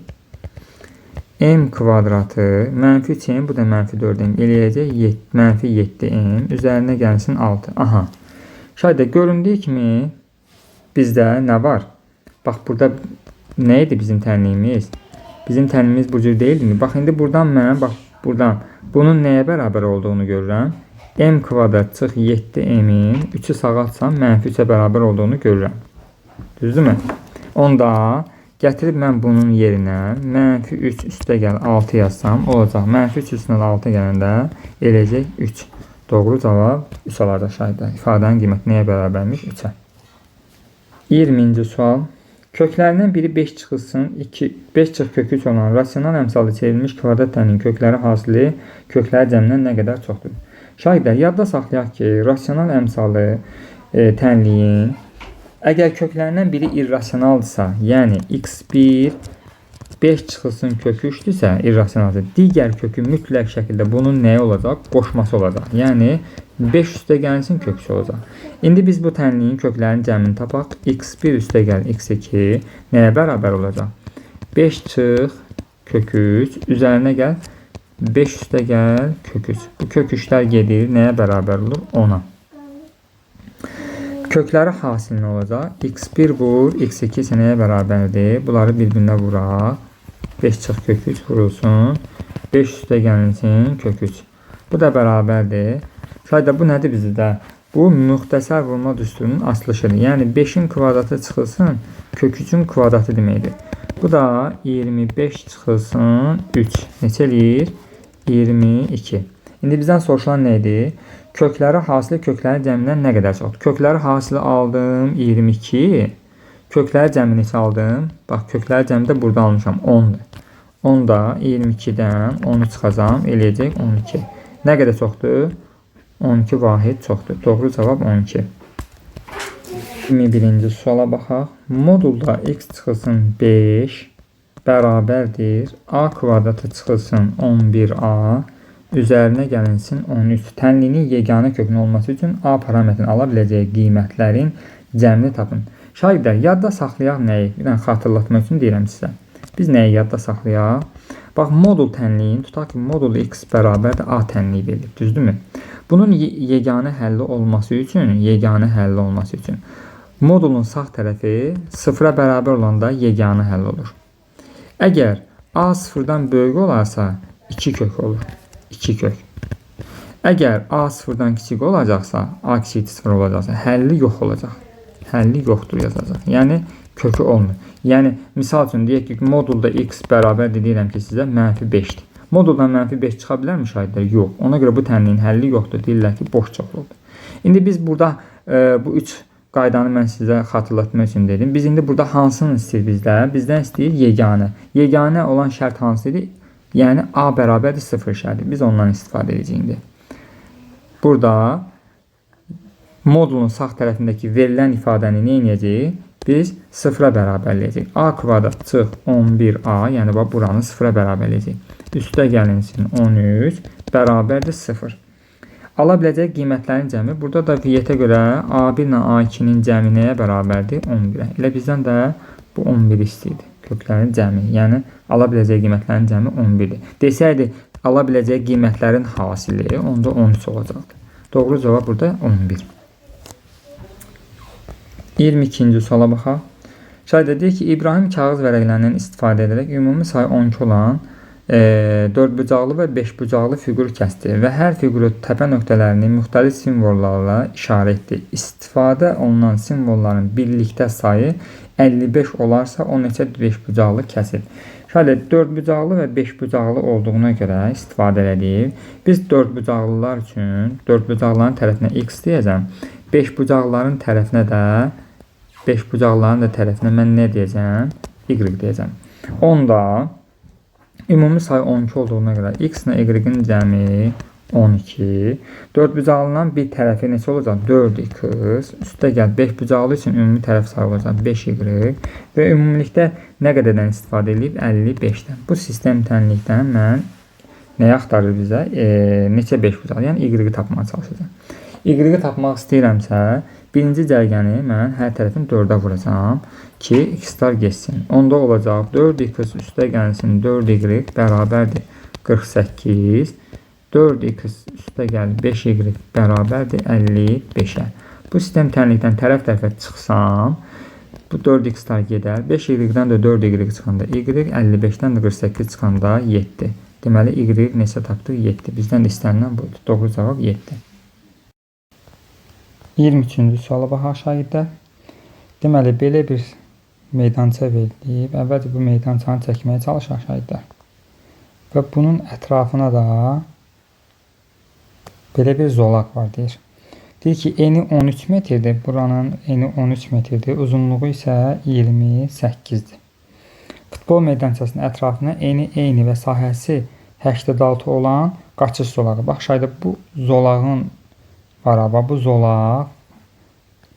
M kvadratı mənfi 3m, bu da mənfi 4m eləyəcək mənfi 7m. Üzərinə gəlsin 6. Aha. Şayda göründüyü kimi bizdə nə var? Bax burada nə idi bizim tənliyimiz? Bizim tənliyimiz bu cür deyilmi? Bax indi buradan mən buradan bunun nəyə bərabər olduğunu görürəm. M kvadrat çıx 7m'in 3-ü sağa atsam mənfi 3-ə bərabər olduğunu görürəm. Düzdürmü? Onda gətirib mən bunun yerinə mənfi 3 üstə gəl 6 yazsam olacaq. Mənfi 3 üstünə 6 gələndə eləyəcək 3. Doğru cavab 3 olardı aşağıda. İfadənin qiyməti nəyə bərabərmiş? 3-ə. 20-ci sual. Köklərindən biri 5 çıxılsın 5 çıx kök 3 olan rasional əmsalı çevrilmiş kvadrat tənlinin kökləri hasili kökləri cəmindən nə qədər çoxdur? Şahidlər, yadda saxlayaq ki, rasional əmsalı tənliyin əgər köklərindən biri irrasionaldırsa, yəni x1 5 çıxılsın kök 3-dürsə, irrasionaldır. Digər kökü mütləq şəkildə bunun nəyi olacaq? Qoşması olacaq. Yəni 5 üstə gəlsin kök 3 olacaq. İndi biz bu tənliyin köklərinin cəmini tapaq. x1 üstə gəl x2 nəyə bərabər olacaq? 5 çıx kök 3 üzərinə gəl 5 üstə gəl kök 3. Bu kök 3'lər gedir. Nəyə bərabər olur? 10'a. Kökləri hasil nə olacaq? x1 vur, x2 isə nəyə bərabərdir? Bunları bir-birinə vuraq. 5 çıx kök 3 vurulsun. 5 üstə gəlinsin kök 3. Bu da bərabərdir. Şayda bu nədir bizdə? Bu müxtəsər vurma düsturunun açılışıdır. Yəni 5'in kvadratı çıxılsın kök 3'ün kvadratı deməkdir. Bu da 25 çıxılsın 3. Neçə eləyir? 22. İndi bizdən soruşulan nə idi? Kökləri hasili köklərin cəmindən nə qədər çoxdur? Kökləri hasili aldım 22. Kökləri cəmini neçə aldım? Bax, kökləri cəmi də burada almışam 10'dur. 10 da 22'dən 10'u çıxacam, eləyəcək 12. Nə qədər çoxdur? 12 vahid çoxdur. Doğru cavab 12. 21-ci suala baxaq. Modulda x çıxılsın 5 bərabərdir. A kvadratı çıxılsın 11a. Üzərinə gəlinsin 13. Tənliyinin yeganə kökün olması üçün A parametrini ala biləcəyi qiymətlərin cəmini tapın. Şagirdlər, yadda saxlayaq nəyi? Bir dənə xatırlatmaq üçün deyirəm sizə. Biz nəyi yadda saxlayaq? Bax, modul tənliyin, tutaq ki, modul x bərabərdir A tənliyi verir. Düzdürmü? Bunun yeganə həlli olması üçün, modulun sağ tərəfi sıfıra bərabər olanda yeganə həll olur. Əgər A sıfırdan böyük olarsa 2 kök olur. 2 kök. Əgər A sıfırdan kiçik olacaqsa, A kiçik 0 olacaqsa, həlli yox olacaq. Həlli yoxdur yazacaq. Yəni, kökü olmur. Yəni, misal üçün deyək ki, modulda x bərabər deyirəm ki, sizə mənfi 5'dir. Moduldan mənfi 5 çıxa bilər müşahidələr? Yox. Ona görə bu tənliyin həlli yoxdur. Deyirlər ki, boş çoxluqdur. İndi biz burada bu 3 qaydanı mən sizə xatırlatmaq üçün dedim. Biz indi burada hansını istəyir bizdən? Bizdən istəyir yeganə. Yeganə olan şərt hansıdır? Yəni, A bərabərdir 0 şərti. Biz ondan istifadə edəcəyik indi. Burada modulun sağ tərəfindəki verilən ifadəni nə edəcəyik? Biz 0'a bərabərləyəcək. A kvadrat çıx 11a, yəni buranı 0'a bərabərləyəcək. Üstə gəlinsin 13 bərabərdir 0. Ala biləcək qiymətlərin cəmi. Burada da viyyətə görə A1 ilə A2'nin cəmi nəyə bərabərdir? 11'ə. Elə bizdən də bu 11 istəyirdi. köklərin cəmi. Yəni ala biləcəyi qiymətlərin cəmi 11-dir. Desəydi ala biləcəyi qiymətlərin hasili, onda 13 olacaqdı. Doğru cavab burada 11. 22-ci suala baxaq. Şayədə deyir ki, İbrahim kağız vərəqlərindən istifadə edərək ümumi sayı 12 olan 4-bucaqlı və 5-bucaqlı fiqur kəsdi və hər fiquru təpə nöqtələrini müxtəlif simvollarla işarə etdi. İstifadə olunan simvolların birlikdə sayı 55 olarsa o neçə 5-bucaqlı kəsir. Şayədə 4-bucaqlı və 5-bucaqlı olduğuna görə istifadə edirik. Biz 4-bucaqlılar üçün 4-bucaqların tərəfinə x deyəcəm. 5-bucaqların tərəfinə də 5-bucaqların da tərəfinə mən nə deyəcəm? Y deyəcəm. Onda ümumi sayı 12 olduğuna görə x ilə y-in cəmi 12. 4-bucaqlının bir tərəfi neçə olacaq? 4x. Üstə gəl 5-bucaqlı üçün ümumi tərəf sayı olacaq 5y. Və ümumilikdə nə qədərdən istifadə edib? 55-dən. Bu sistem tənlikdən mən nəyi axtarır bizə? Neçə 5-bucaqlı? Yəni y-i tapmağa çalışacağım. Y-i tapmaq istəyirəmsə, birinci cərgəni mən hər tərəfini 4-ə vuracağam ki, x-lar geçsin. Onda olacaq 4x üstə gəlsin 4y bərabərdir 48. 4x üstə gəl 5y bərabərdir 55-ə. Bu sistem tənlikdən tərəf-tərəfə çıxsam, bu 4x-lar gedər. 5y-dən də 4y çıxanda y, 55-dən də 48 çıxanda 7. Deməli, y neçə tapdıq? 7. Bizdən istənilən budur. Doğru cavab 7. 23-cü suala baxaq şagirdlər. Deməli, belə bir meydança verilib. Əvvəlcə bu meydançanı çəkməyə çalışaq şagirdlər. Və bunun ətrafına da belə bir zolaq var deyir. Deyir ki, eni 13 metrdir. Buranın eni 13 metrdir. Uzunluğu isə 28-dir. Futbol meydançasının ətrafına eni eyni və sahəsi 86 olan qaçış zolağı. Bax, şagirdlər, bu zolağın var, bu zolaq,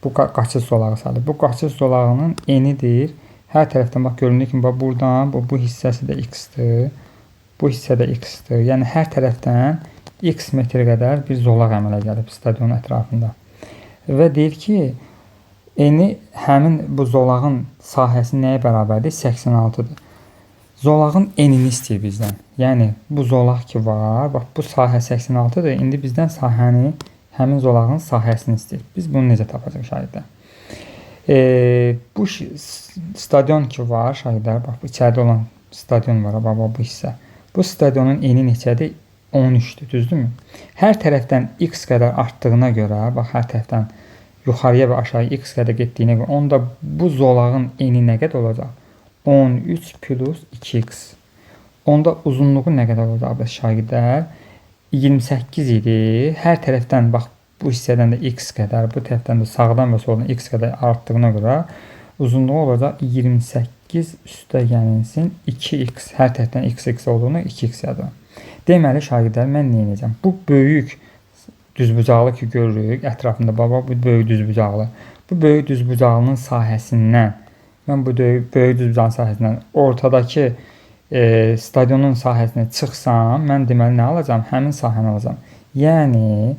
bu qaçış zolağı sayılır. Bu qaçış zolağının enidir. Hər tərəfdən bax göründüyü kimi bax buradan bu hissəsi də x-dir. Bu hissə də x-dir. Yəni hər tərəfdən x metr qədər bir zolaq əmələ gəlib stadion ətrafında. Və deyir ki, eni həmin bu zolağın sahəsi nəyə bərabərdir? 86-dır. Zolağın enini istəyir bizdən. Yəni bu zolaq ki var, bax bu sahə 86-dır. İndi bizdən sahəni həmin zolağın sahəsini istəyir. Biz bunu necə tapacaq şagirdlər? Bu stadion ki var şagirdlər, bax bu içəridə olan stadion var, bax bu hissə. Bu stadionun eni neçədir? 13-dür, düzdürmü? Hər tərəfdən x qədər artdığına görə, bax hər tərəfdən yuxarıya və aşağı x qədər getdiyinə görə, onda bu zolağın eni nə qədər olacaq? 13 plus 2x. Onda uzunluğu nə qədər olacaq şagirdlər? 28 idi. Hər tərəfdən bax bu hissədən də x qədər, bu tərəfdən də sağdan və soldan x qədər artdığına görə uzunluğu olacaq 28 üstə gəlinsin 2x. Hər tərəfdən x olduğuna 2x yazıram. Deməli şagirdlər, mən nə edəcəm? Bu böyük düzbucaqlı ki görürük ətrafında, baba bu böyük düzbucaqlı. Bu böyük düzbucaqlının sahəsindən, mən bu böyük düzbucaqlının sahəsindən ortadakı stadionun sahəsinə çıxsam, mən deməli nə alacağam? Həmin sahəni alacağam. Yəni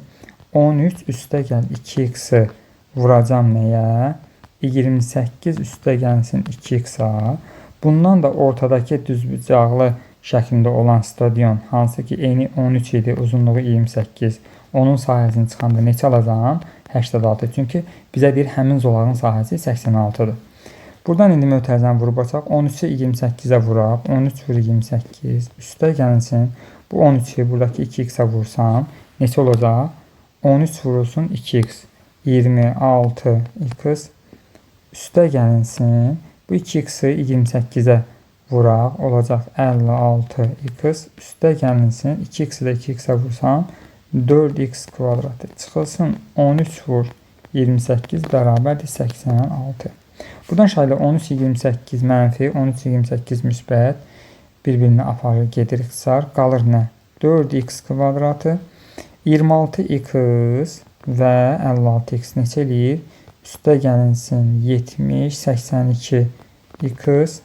13 üstə gəl 2x-i vuracam nəyə? 28 üstə gəlsin 2x-a. Bundan da ortadakı düzbucaqlı şəklində olan stadion, hansı ki eni 13 idi, uzunluğu 28. Onun sahəsini çıxanda neçə alacağam? 86. Çünki bizə deyir həmin zolağın sahəsi 86-dır. Buradan indi mötərizəni vurub açaq. 13-ü 28-ə vuraq. 13 vur 28 üstə gəlsin. Bu 13-ü buradakı 2x-ə vursam neçə olacaq? 13 vurulsun 2x. 26x üstə gəlinsin. Bu 2x-i 28-ə vuraq. Olacaq 56x üstə gəlinsin. 2x-i də 2x-ə vursam 4x kvadratı çıxılsın. 13 vur 28 bərabərdir 86. Buradan şayla 13-28 mənfi, 13-28 müsbət bir-birini aparır, gedir ixtisar. Qalır nə? 4x kvadratı, 26x və 56x neçə eləyir? Üstə gəlinsin 70, 82x.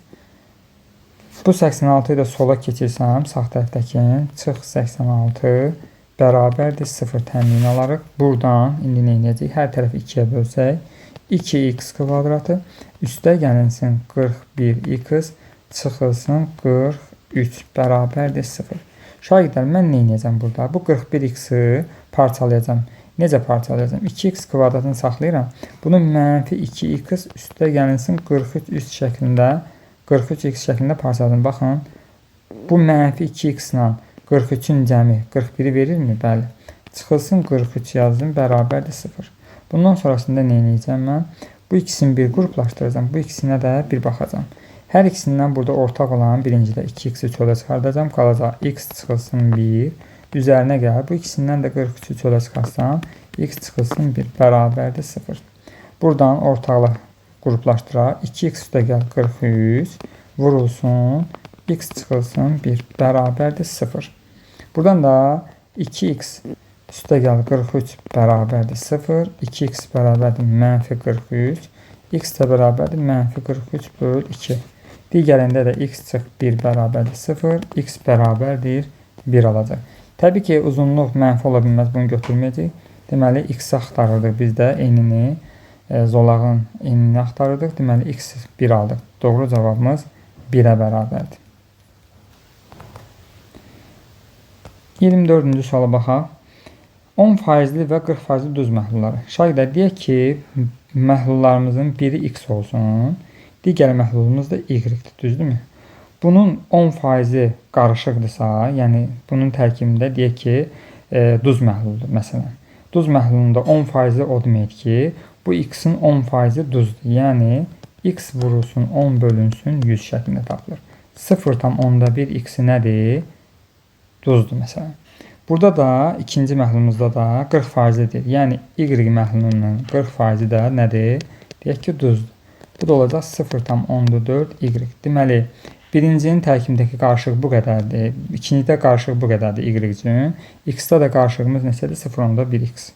Bu 86-yı da sola keçirsəm, sağ tərəfdəkin çıx 86 bərabərdir 0 təmin alarıq. Buradan indi nə edəcək? Hər tərəfi 2-yə bölsək 2x kvadratı üstə gəlinsin 41x çıxılsın 43 bərabərdir 0. Şagirdlər, mən nə edəcəm burada? Bu 41x-i parçalayacağam. Necə parçalayacağam? 2x kvadratını saxlayıram. Bunu mənfi 2x üstə gəlinsin 43 üst şəklində, 43x şəklində parçaladım. Baxın, bu mənfi 2x ilə 43-ün cəmi 41-i verirmi? Bəli. Çıxılsın 43 yazdım, bərabərdir 0. Bundan sonrasında nə edəcəm mən? Bu ikisini bir qruplaşdıracağam. Bu ikisinə də bir baxacağam. Hər ikisindən burada ortaq olan birincidə 2x-i çölə çıxardacağım. Qalacaq x çıxılsın 1. Üzərinə gəl. Bu ikisindən də 43-ü çölə çıxarsam, x çıxılsın 1 bərabərdir 0. Buradan ortaqla qruplaşdıraq. 2x üstə gəl 43 vurulsun. X çıxılsın 1 bərabərdir 0. Buradan da 2x üstə gəl 43 bərabərdir 0. 2x bərabərdir mənfi 43. X də bərabərdir mənfi 43 böl 2. Digərində də x çıx 1 bərabərdir 0. X bərabərdir 1 alacaq. Təbii ki, uzunluq mənfi ola bilməz. Bunu götürməyəcək. Deməli, x-i axtarırdıq. Biz də enini, zolağın enini axtarırdıq. Deməli, x 1 aldıq. Doğru cavabımız 1-ə bərabərdir. 24-cü suala baxaq. 10% və 40% düz məhlulları. Şagirdlər, deyək ki, məhlullarımızın biri x olsun, digər məhlulumuz da y-dir, düzdürmü? Bunun 10% qarışıqdırsa, yəni bunun tərkibində deyək ki, duz məhluldur, məsələn. Duz məhlulunda 10% o deməkdir ki, bu x-in 10% duzdur. Yəni, x vurulsun 10 bölünsün 100 şəklində tapılır. 0,1 x-i nədir? Duzdur, məsələn. Burada da, ikinci məhlulumuzda da 40%dir. Yəni, y məhlulunun 40% də nədir? Deyək ki, duzdur. Bu da olacaq 0,4 y. Deməli, birincinin tərkibindəki qarışıq bu qədərdir. İkincidə qarışıq bu qədərdir y üçün. X-da da qarışığımız neçədir? 0,1 x.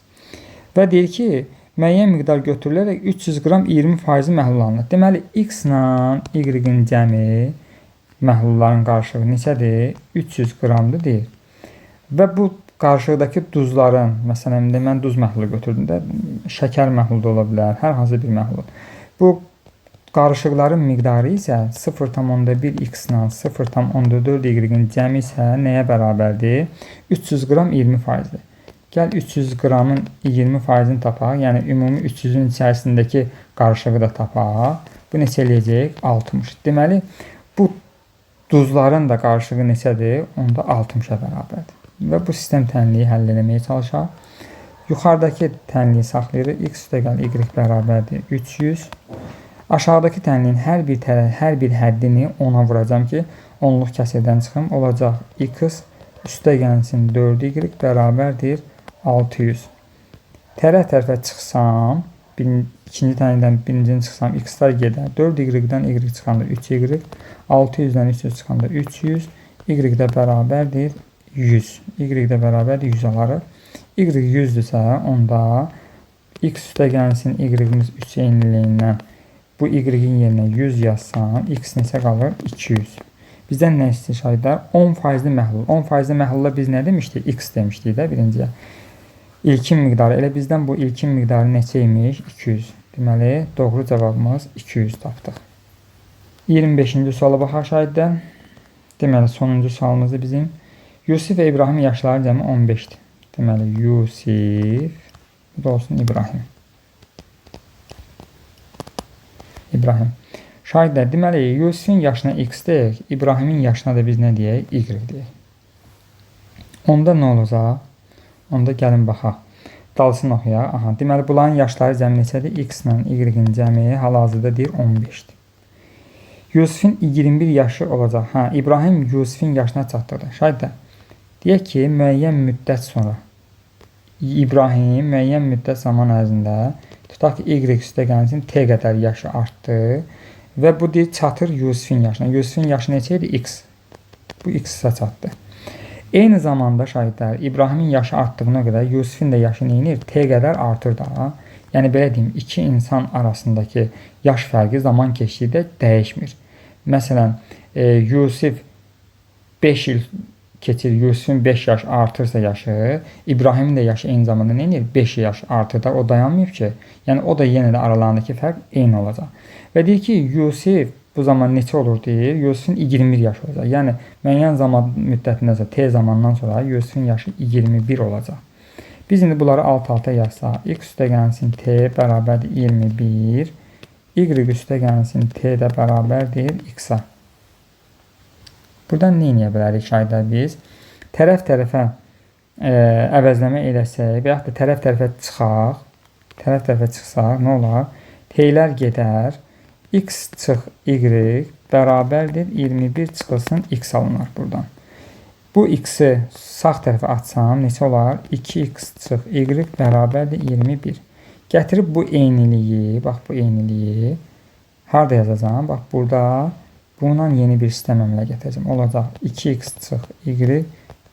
Və deyir ki, müəyyən miqdar götürülərək 300 qram 20% məhlul alınır. Deməli, x ilə y-in cəmi məhlulların qarışığı neçədir? 300 qramdır deyir. Və bu qarışıqdakı duzların, məsələn, mən duz məhlulu götürdüm də, şəkər məhlulu da ola bilər, hər hansı bir məhlul. Bu qarışıqların miqdarı isə 0,1 x ilə 0,4 y-in cəmi isə nəyə bərabərdir? 300 qram 20%-dir. Gəl 300 qramın 20%-ni tapaq, yəni ümumi 300-ün içərisindəki qarışığı da tapaq. Bu neçə eləyəcək? 60. Deməli, bu duzların da qarışığı neçədir? Onda 60-a bərabərdir. Və bu sistem tənliyi həll eləməyə çalışaq. Yuxarıdakı tənliyi saxlayırıq. X üstə gəl y bərabərdir 300. Aşağıdakı tənliyin hər bir həddini 10-a vuracam ki, 10-luq kəsirdən çıxım. Olacaq x üstə gəlsin 4y bərabərdir 600. Tərəf-tərəfə çıxsam, ikinci tənlidən birincini çıxsam, x-lar gedər. 4y-dən y çıxanda 3y, 600-dən 300 çıxanda 300, y də bərabərdir 100. Y də bərabərdir 100 alarıq. Y 100-dürsə, onda x üstə gəlsin y-imiz 3 eyniləyindən bu y-in yerinə 100 yazsam, x neçə qalır? 200. Bizdən nə istəyir şahidlər? 10% məhlul. 10% məhlulda biz nə demişdik? X demişdik də birinciyə. İlkin miqdarı. Elə bizdən bu ilkin miqdarı neçə imiş? 200. Deməli, doğru cavabımız 200 tapdıq. 25-ci suala baxaq şahidlər. Deməli, sonuncu sualımızdır bizim. Yusif və İbrahimin yaşları cəmi 15-dir. Deməli, Yusif, bu da olsun İbrahim. İbrahim. Şahidlər, deməli, Yusifin yaşına x deyək, İbrahimin yaşına da biz nə deyək? Y deyək. Onda nə olacaq? Onda gəlin baxaq. Dalsın oxuyaq. Aha, deməli, bunların yaşları cəmi neçədir? X ilə Y-in cəmi hal-hazırda deyir 15-dir. Yusifin 21 yaşı olacaq. Hə, İbrahim Yusifin yaşına çatdırdı. Şahidlər, deyək ki, müəyyən müddət sonra İbrahim müəyyən müddət zaman ərzində tutaq ki, Y üstə gəlsin T qədər yaşı artdı və bu deyir çatır Yusifin yaşına. Yusifin yaşı neçə idi? X. Bu X-ə çatdı. Eyni zamanda şahidlər, İbrahimin yaşı artdığına qədər Yusifin də yaşı neyinir? T qədər artır da. Yəni, belə deyim, iki insan arasındakı yaş fərqi zaman keçdikdə dəyişmir. Məsələn, Yusif 5 il keçir, Yusifin 5 yaş artırsa yaşı, İbrahimin də yaşı eyni zamanda neyinir? 5 yaş artır da, o dayanmayıb ki. Yəni, o da yenə də aralarındakı fərq eyni olacaq. Və deyir ki, Yusif bu zaman neçə olur deyir. Yusifin 21 yaş olacaq. Yəni müəyyən zaman müddətində isə T zamandan sonra Yusifin yaşı 21 olacaq. Biz indi bunları alt-alta yazsaq, x üstəgəlsin T bərabərdir 21, y üstəgəlsin T də bərabərdir x-a. Buradan nə edə bilərik şahidlər biz? Tərəf-tərəfə əvəzləmə eləsək və yaxud da tərəf-tərəfə çıxsaq, nə olar? T'lər gedər, x çıx y bərabərdir 21 çıxılsın x alınar buradan. Bu x-i sağ tərəfə açsam neçə olar? 2x çıx y bərabərdir 21. Gətirib bu eyniliyi, bax bu eyniliyi harada yazacağım? Bax burada bundan yeni bir sistem əmələ gətirəcəm. Olacaq 2x çıx y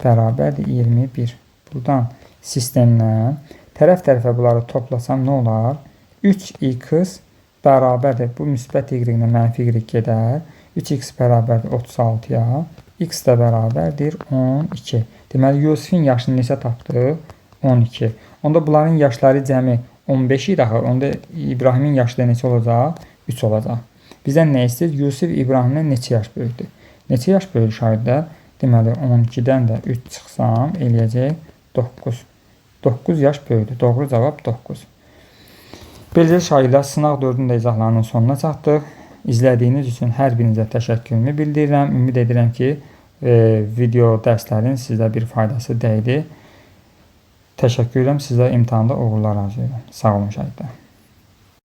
bərabərdir 21. Buradan sistemdən tərəf-tərəfə bunları toplasam nə olar? 3x bərabərdir. Bu müsbət y ilə mənfi y gedər. 3x bərabərdir 36-ya. X də bərabərdir 12. Deməli, Yusifin yaşını neçə tapdıq? 12. Onda bunların yaşları cəmi 15 idi axı. Onda İbrahimin yaşı da neçə olacaq? 3 olacaq. Bizdən nə istəyir? Yusif İbrahimdən neçə yaş böyükdür? Neçə yaş böyük şahidlər? Deməli, 12-dən də 3 çıxsam, eləyəcək 9. 9 yaş böyükdür. Doğru cavab 9. Beləcə şahidlər, sınaq 4-ün də izahlarının sonuna çatdıq. İzlədiyiniz üçün hər birinizə təşəkkürümü bildirirəm. Ümid edirəm ki, video dərslərin sizə bir faydası dəydi. Təşəkkür edirəm. Sizə imtahanda uğurlar arzulayıram. Sağ olun şahidlər.